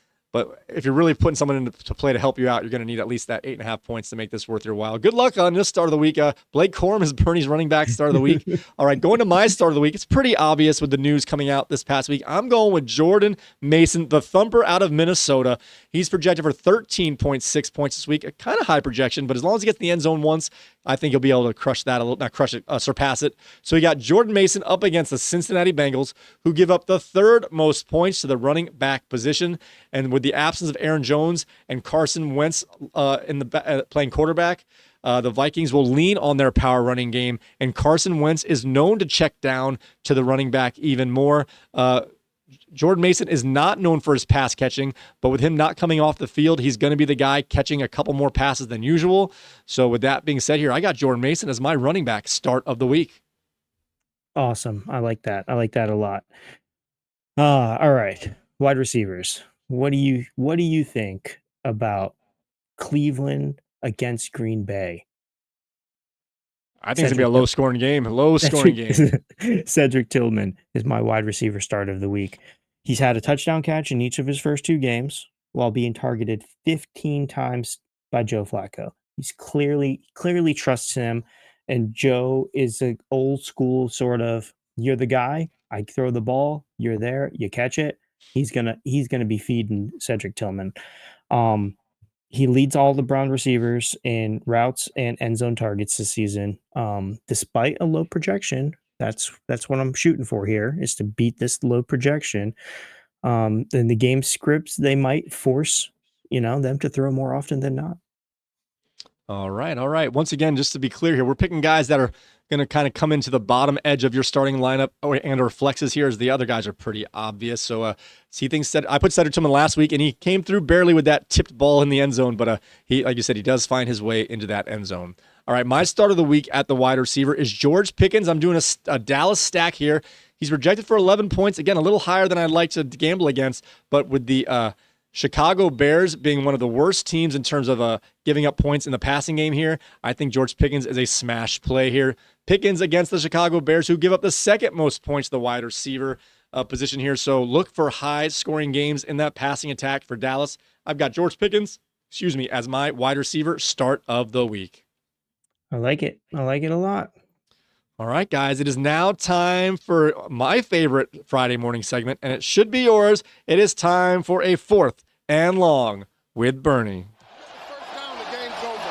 if you're really putting someone into play to help you out, you're going to need at least that 8.5 points to make this worth your while. Good luck on this start of the week. Blake Corum is Bernie's running back start of the week. All right, going to my start of the week. It's pretty obvious with the news coming out this past week. I'm going with Jordan Mason, the thumper out of Minnesota. He's projected for 13.6 points this week. A kind of high projection, but as long as he gets in the end zone once, I think he'll be able to crush that a little, not crush it, surpass it. So we got Jordan Mason up against the Cincinnati Bengals, who give up the 3rd most points to the running back position. And with the absence of Aaron Jones and Carson Wentz playing quarterback, the Vikings will lean on their power running game. And Carson Wentz is known to check down to the running back even more. Jordan Mason is not known for his pass catching, but with him not coming off the field, he's going to be the guy catching a couple more passes than usual. So with that being said here, I got Jordan Mason as my running back start of the week. Awesome. I like that. I like that a lot. All right. Wide receivers. What do you think about Cleveland against Green Bay? I think it's going to be a low-scoring game. Cedric Tillman is my wide receiver start of the week. He's had a touchdown catch in each of his first 2 games while being targeted 15 times by Joe Flacco. He's clearly trusts him, and Joe is an old school sort of, you're the guy, I throw the ball, you're there, you catch it. He's gonna be feeding Cedric Tillman. He leads all the Brown receivers in routes and end zone targets this season. Despite a low projection, that's what I'm shooting for here, is to beat this low projection. Then the game scripts, they might force, them to throw more often than not. All right. All right. Once again, just to be clear here, we're picking guys that are going to kind of come into the bottom edge of your starting lineup and or flexes here, as the other guys are pretty obvious. So he thinks that I put Cedric Tillman last week, and he came through barely with that tipped ball in the end zone. But he, like you said, he does find his way into that end zone. All right. My start of the week at the wide receiver is George Pickens. I'm doing a Dallas stack here. He's projected for 11 points. Again, a little higher than I'd like to gamble against, but with the Chicago Bears being one of the worst teams in terms of giving up points in the passing game here, I think George Pickens is a smash play here. Pickens against the Chicago Bears, who give up the second most points to the wide receiver position here. So look for high-scoring games in that passing attack for Dallas. I've got George Pickens, as my wide receiver start of the week. I like it. I like it a lot. All right, guys, it is now time for my favorite Friday morning segment, and it should be yours. It is time for a 4th and long with Bernie. First down, the game's over.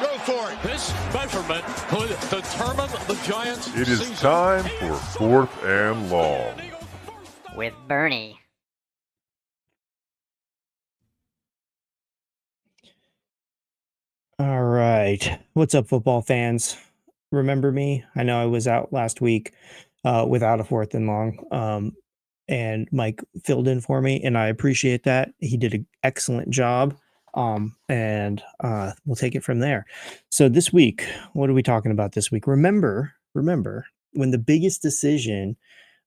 Go for it. This measurement could determine the Giants' It is season. time for 4th and long. With Bernie. All right. What's up, football fans? Remember me? I know I was out last week without a 4th and long, and Mike filled in for me, and I appreciate that. He did an excellent job, and we'll take it from there. So this week, what are we talking about this week? Remember when the biggest decision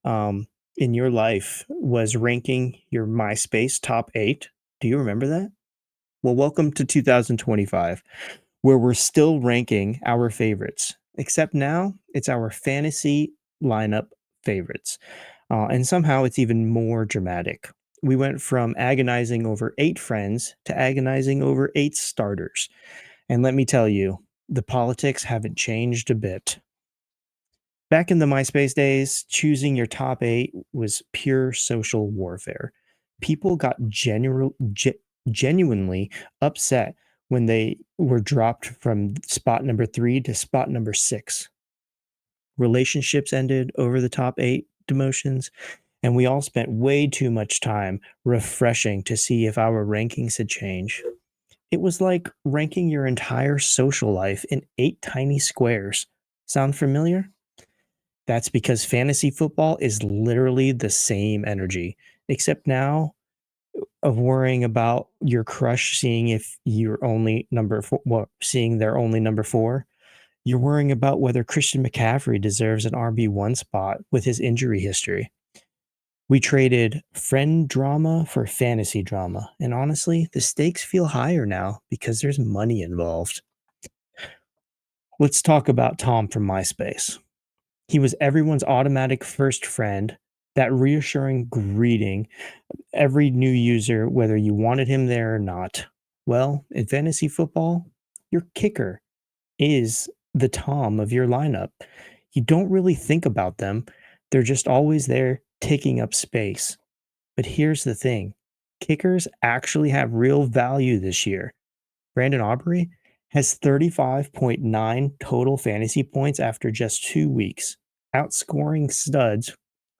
in your life was ranking your MySpace top 8? Do you remember that? Well, welcome to 2025, where we're still ranking our favorites, except now it's our fantasy lineup favorites. And somehow it's even more dramatic. We went from agonizing over 8 friends to agonizing over 8 starters. And let me tell you, the politics haven't changed a bit. Back in the MySpace days, choosing your top 8 was pure social warfare. People got genuinely upset when they were dropped from spot number 3 to spot number 6. Relationships ended over the top 8 demotions, and we all spent way too much time refreshing to see if our rankings had changed. It was like ranking your entire social life in 8 tiny squares. Sound familiar? That's because fantasy football is literally the same energy, except now of worrying about your crush seeing if you're only number 4, seeing they're only number 4. You're worrying about whether Christian McCaffrey deserves an RB1 spot with his injury history. We traded friend drama for fantasy drama, and honestly, the stakes feel higher now because there's money involved. Let's talk about Tom from MySpace. He was everyone's automatic first friend, that reassuring greeting every new user, whether you wanted him there or not. Well, in fantasy football, your kicker is the Tom of your lineup. You don't really think about them. They're just always there taking up space. But here's the thing. Kickers actually have real value this year. Brandon Aubrey has 35.9 total fantasy points after just 2 weeks, outscoring studs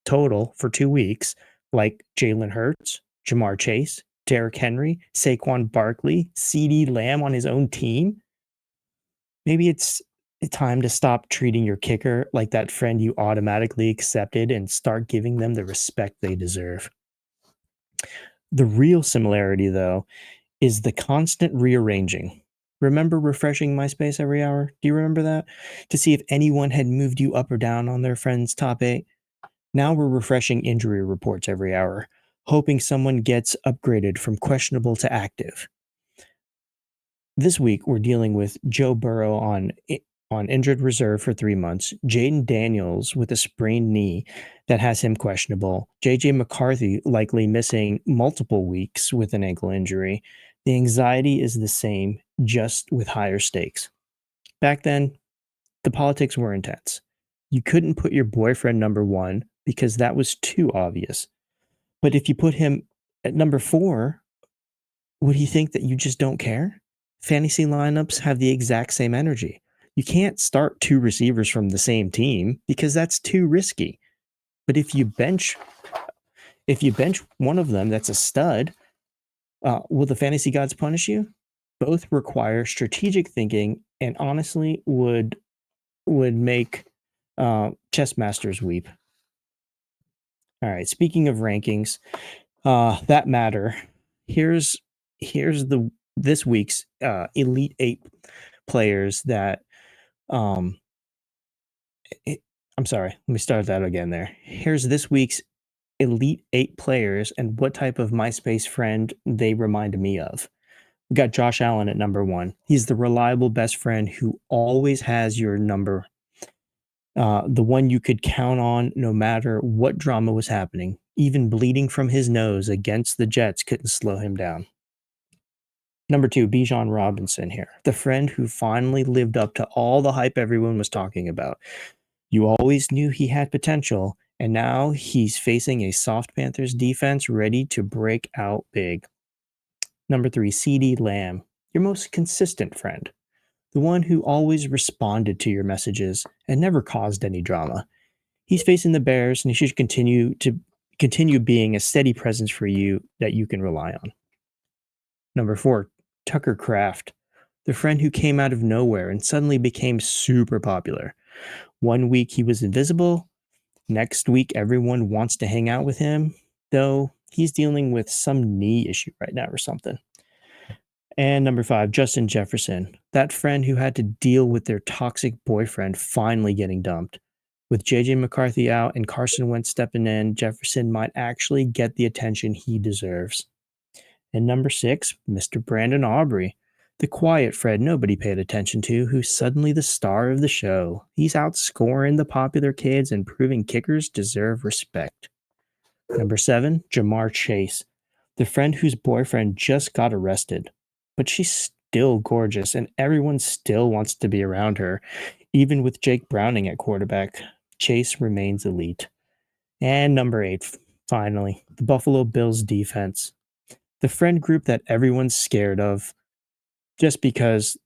total for 2 weeks like Jalen Hurts, Jamar Chase, Derrick Henry, Saquon Barkley, CeeDee Lamb on his own team. Maybe it's time to stop treating your kicker like that friend you automatically accepted and start giving them the respect they deserve. The real similarity, though, is the constant rearranging. Remember refreshing MySpace every hour? Do you remember that? To see if anyone had moved you up or down on their friend's top 8? Now we're refreshing injury reports every hour, hoping someone gets upgraded from questionable to active. This week, we're dealing with Joe Burrow on injured reserve for 3 months, Jaden Daniels with a sprained knee that has him questionable, J.J. McCarthy likely missing multiple weeks with an ankle injury. The anxiety is the same, just with higher stakes. Back then, the politics were intense. You couldn't put your boyfriend number 1 because that was too obvious. But if you put him at number 4, would he think that you just don't care? Fantasy lineups have the exact same energy. You can't start 2 receivers from the same team because that's too risky. But if you bench If you bench one of them that's a stud, will the fantasy gods punish you? Both require strategic thinking and honestly would make chess masters weep. All right, speaking of rankings that matter, here's this week's Elite 8 players that I'm sorry, let me start that again there. Here's this week's Elite 8 players and what type of MySpace friend they remind me of. We got Josh Allen at number 1. He's the reliable best friend who always has your number. The one you could count on no matter what drama was happening. Even bleeding from his nose against the Jets couldn't slow him down. Number 2, Bijan Robinson here. The friend who finally lived up to all the hype everyone was talking about. You always knew he had potential, and now he's facing a soft Panthers defense ready to break out big. Number 3, CeeDee Lamb. Your most consistent friend. The one who always responded to your messages and never caused any drama. He's facing the Bears, and he should continue being a steady presence for you that you can rely on. Number 4, Tucker Kraft, the friend who came out of nowhere and suddenly became super popular. One week he was invisible. Next week everyone wants to hang out with him, though he's dealing with some knee issue right now or something. And number 5, Justin Jefferson, that friend who had to deal with their toxic boyfriend finally getting dumped. With JJ McCarthy out and Carson Wentz stepping in, Jefferson might actually get the attention he deserves. And number 6, Mr. Brandon Aubrey, the quiet Fred nobody paid attention to, who's suddenly the star of the show. He's outscoring the popular kids and proving kickers deserve respect. Number 7, Jamar Chase, the friend whose boyfriend just got arrested. But she's still gorgeous, and everyone still wants to be around her. Even with Jake Browning at quarterback, Chase remains elite. And number 8, finally, the Buffalo Bills defense. The friend group that everyone's scared of just because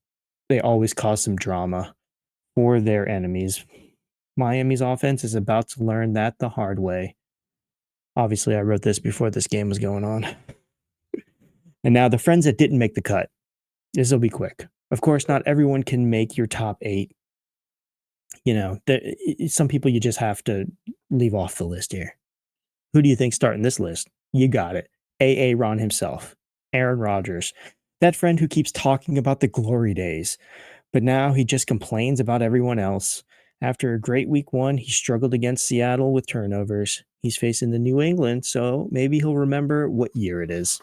they always cause some drama for their enemies. Miami's offense is about to learn that the hard way. Obviously, I wrote this before this game was going on. And now the friends that didn't make the cut. This will be quick. Of course, not everyone can make your top 8. You know, some people you just have to leave off the list here. Who do you think starting this list? You got it. A.A. Ron himself, Aaron Rodgers, that friend who keeps talking about the glory days, but now he just complains about everyone else. After a great week 1, he struggled against Seattle with turnovers. He's facing the New England, so maybe he'll remember what year it is.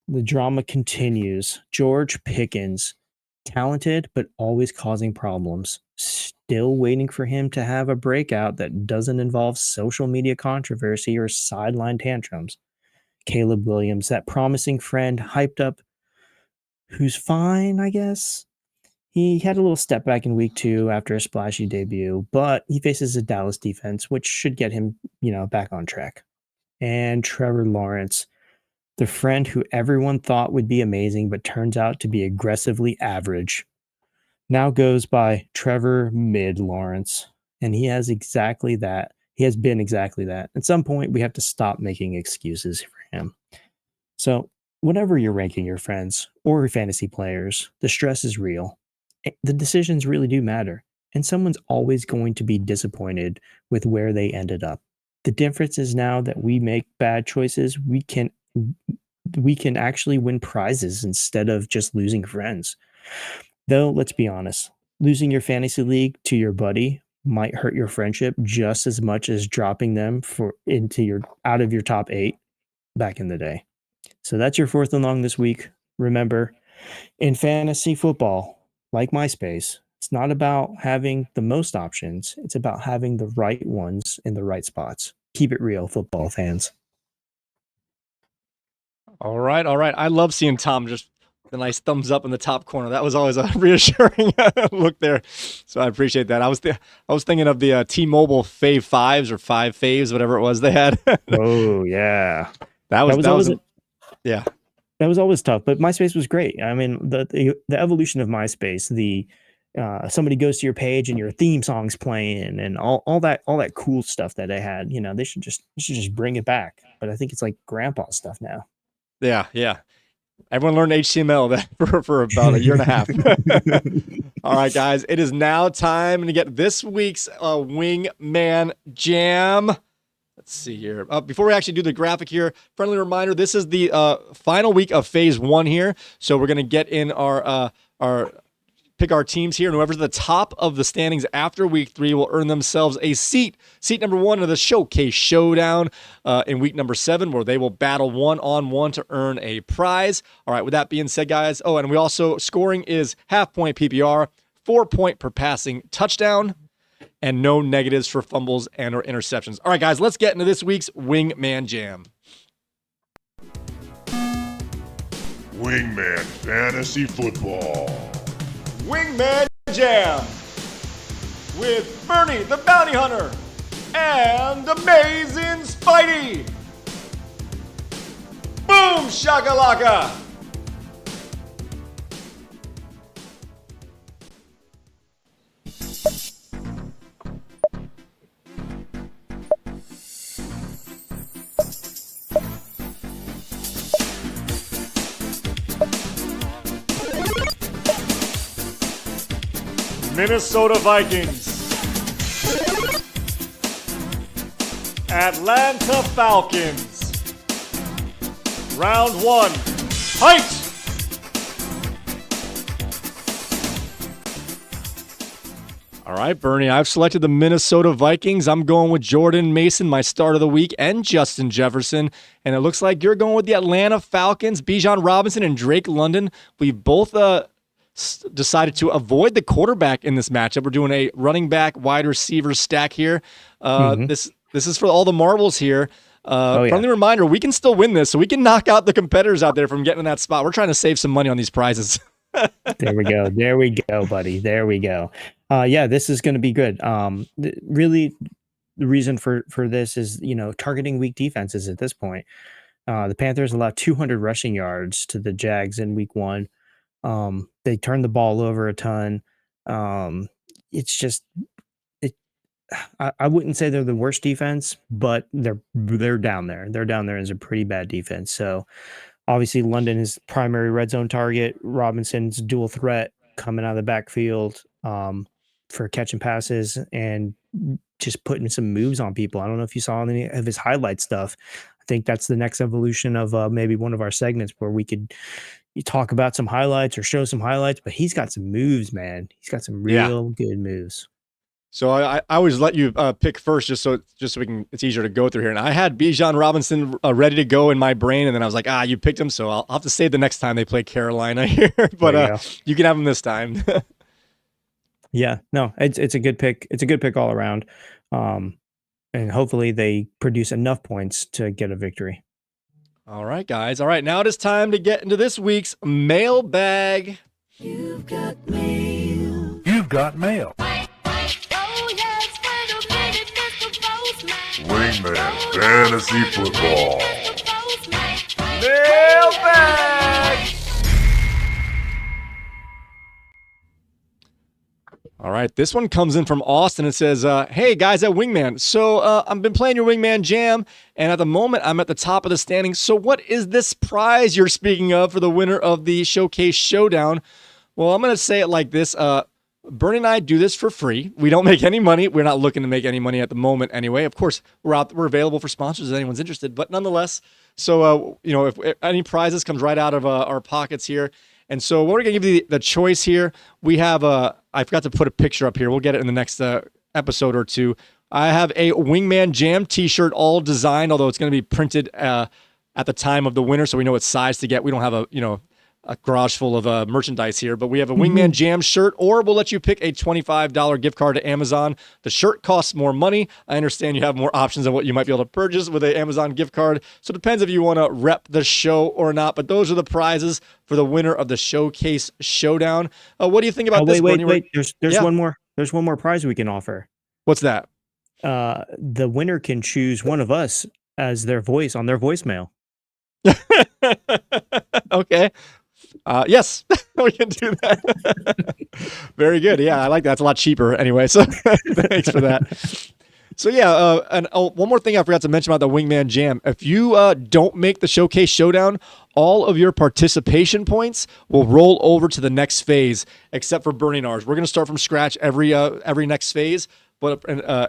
The drama continues. George Pickens, talented but always causing problems. Still waiting for him to have a breakout that doesn't involve social media controversy or sideline tantrums. Caleb Williams, that promising friend hyped up, who's fine, I guess. He had a little step back in week 2 after a splashy debut, but he faces a Dallas defense, which should get him, back on track. And Trevor Lawrence, the friend who everyone thought would be amazing, but turns out to be aggressively average, now goes by Trevor Mid Lawrence, and he has exactly that. He has been exactly that. At some point, we have to stop making excuses for him. So, whenever you're ranking your friends or your fantasy players, the stress is real. The decisions really do matter, and someone's always going to be disappointed with where they ended up. The difference is now that we make bad choices, we can actually win prizes instead of just losing friends. Though, let's be honest, losing your fantasy league to your buddy might hurt your friendship just as much as dropping them out of your top 8 back in the day. So that's your 4th and long this week. Remember, in fantasy football, like MySpace, it's not about having the most options. It's about having the right ones in the right spots. Keep it real, football fans. All right. I love seeing Tom just the nice thumbs up in the top corner. That was always a reassuring look there. So I appreciate that. I was thinking of the T-Mobile Fave 5s or 5 Faves, whatever it was they had. Oh yeah, that was always That was always tough, but MySpace was great. I mean, the evolution of MySpace, the somebody goes to your page and your theme song's playing and all that cool stuff that they had. They should just bring it back. But I think it's like grandpa stuff now. Yeah. Everyone learned HTML that for about a year and a half. All right, guys, it is now time to get this week's Wingman Jam. Let's see here. Before we actually do the graphic here, friendly reminder, this is the final week of phase 1 here. So we're going to get in our pick our teams here, and whoever's at the top of the standings after week 3 will earn themselves a seat number 1 of the Showcase Showdown in week number 7, where they will battle 1-on-1 to earn a prize. All right, with that being said, guys, and we also, scoring is half-point PPR, 4-point per passing touchdown, and no negatives for fumbles and or interceptions. All right, guys, let's get into this week's Wingman Jam. Wingman Fantasy Football. Wingman Jam with Bernie the Bounty Hunter and Amazing Spidey. Boom shakalaka. Minnesota Vikings, Atlanta Falcons, round 1, fight! All right, Bernie, I've selected the Minnesota Vikings. I'm going with Jordan Mason, my start of the week, and Justin Jefferson. And it looks like you're going with the Atlanta Falcons, Bijan Robinson and Drake London. We've both decided to avoid the quarterback in this matchup. We're doing a running back, wide receiver stack here. This is for all the marbles here. Friendly reminder, we can still win this, so we can knock out the competitors out there from getting in that spot. We're trying to save some money on these prizes. There we go, buddy. There we go. This is going to be good. Really, the reason for this is, targeting weak defenses at this point. The Panthers allowed 200 rushing yards to the Jags in week 1. They turned the ball over a ton. It's just, I wouldn't say they're the worst defense, but they're down there. They're down there as a pretty bad defense. So obviously London is primary red zone target. Robinson's dual threat coming out of the backfield for catching passes and just putting some moves on people. I don't know if you saw any of his highlight stuff. I think that's the next evolution of maybe one of our segments where we could talk about some highlights or show some highlights, but he's got some moves, man. He's got some real good moves. So I always let you pick first, just so we can. It's easier to go through here. And I had Bijan Robinson ready to go in my brain, and then I was like, you picked him, so I'll have to save the next time they play Carolina here. But you can have him this time. Yeah, no, it's a good pick. It's a good pick all around, and hopefully they produce enough points to get a victory. All right, guys. All right, now it is time to get into this week's mailbag. You've got mail. You've got mail. Wingman Fantasy Football. Mailbag! All right, this one comes in from Austin. It says, hey, guys at Wingman. So I've been playing your Wingman Jam, and at the moment, I'm at the top of the standings. So what is this prize you're speaking of for the winner of the Showcase Showdown? Well, I'm going to say it like this. Bernie and I do this for free. We don't make any money. We're not looking to make any money at the moment anyway. Of course, we're available for sponsors if anyone's interested, but nonetheless. So, if any prizes comes right out of our pockets here. And so we're going to give you the choice here. We have I forgot to put a picture up here. We'll get it in the next episode or two. I have a Wingman Jam t-shirt all designed, although it's going to be printed at the time of the winner, so we know what size to get. We don't have a garage full of merchandise here, but we have a Wingman Jam shirt, or we'll let you pick a $25 gift card to Amazon. The shirt costs more money. I understand you have more options on what you might be able to purchase with an Amazon gift card. So it depends if you want to rep the show or not, but those are the prizes for the winner of the Showcase Showdown. What do you think about this? Wait. There's one more. There's one more prize we can offer. What's that? The winner can choose one of us as their voice on their voicemail. Okay. Yes, we can do that. Very good. Yeah, I like that. It's a lot cheaper anyway. So thanks for that. So yeah, and one more thing I forgot to mention about the Wingman Jam. If you don't make the Showcase Showdown, all of your participation points will roll over to the next phase, except for burning ours. We're going to start from scratch every next phase. But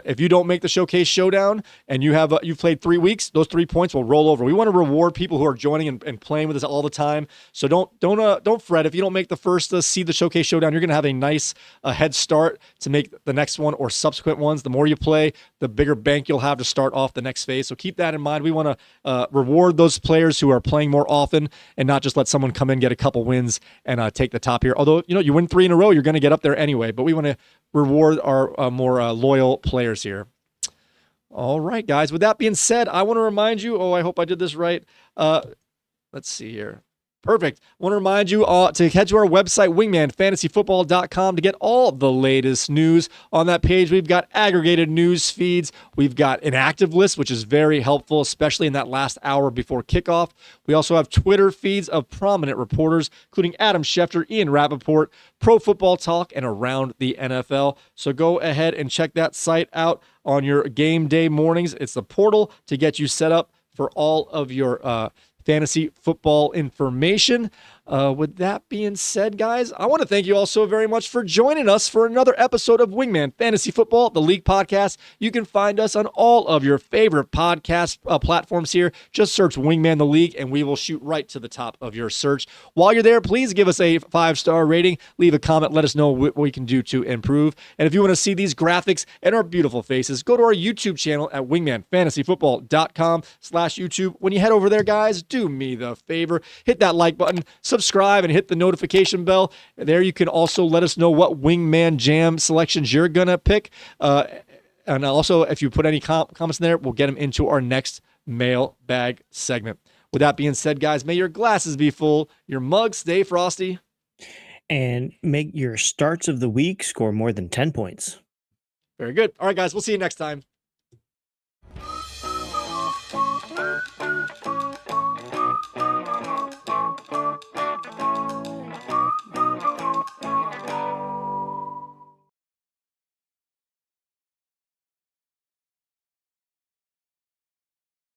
if you don't make the Showcase Showdown and you've played 3 weeks, those 3 points will roll over. We want to reward people who are joining and playing with us all the time. So don't fret if you don't make the first seed the Showcase Showdown. You're going to have a nice head start to make the next one or subsequent ones. The more you play, the bigger bank you'll have to start off the next phase. So keep that in mind. We want to reward those players who are playing more often and not just let someone come in, get a couple wins, and take the top here. Although you win 3 in a row, you're going to get up there anyway. But we want to reward our more loyal players here. All right, guys. With that being said, I want to remind you. I hope I did this right. Let's see here. Perfect. I want to remind you to head to our website, wingmanfantasyfootball.com, to get all the latest news. On that page, we've got aggregated news feeds. We've got an active list, which is very helpful, especially in that last hour before kickoff. We also have Twitter feeds of prominent reporters, including Adam Schefter, Ian Rappaport, Pro Football Talk, and Around the NFL. So go ahead and check that site out on your game day mornings. It's the portal to get you set up for all of your fantasy football information. With that being said, guys, I want to thank you all so very much for joining us for another episode of Wingman Fantasy Football, the League Podcast. You can find us on all of your favorite podcast platforms here. Just search Wingman the League, and we will shoot right to the top of your search. While you're there, please give us a 5-star rating. Leave a comment. Let us know what we can do to improve. And if you want to see these graphics and our beautiful faces, go to our YouTube channel at wingmanfantasyfootball.com/YouTube. When you head over there, guys, do me the favor. Hit that like button, subscribe, and hit the notification bell. There you can also let us know what Wingman Jam selections you're going to pick. And also, if you put any comments in there, we'll get them into our next mailbag segment. With that being said, guys, may your glasses be full, your mugs stay frosty, and make your starts of the week score more than 10 points. Very good. All right, guys, we'll see you next time.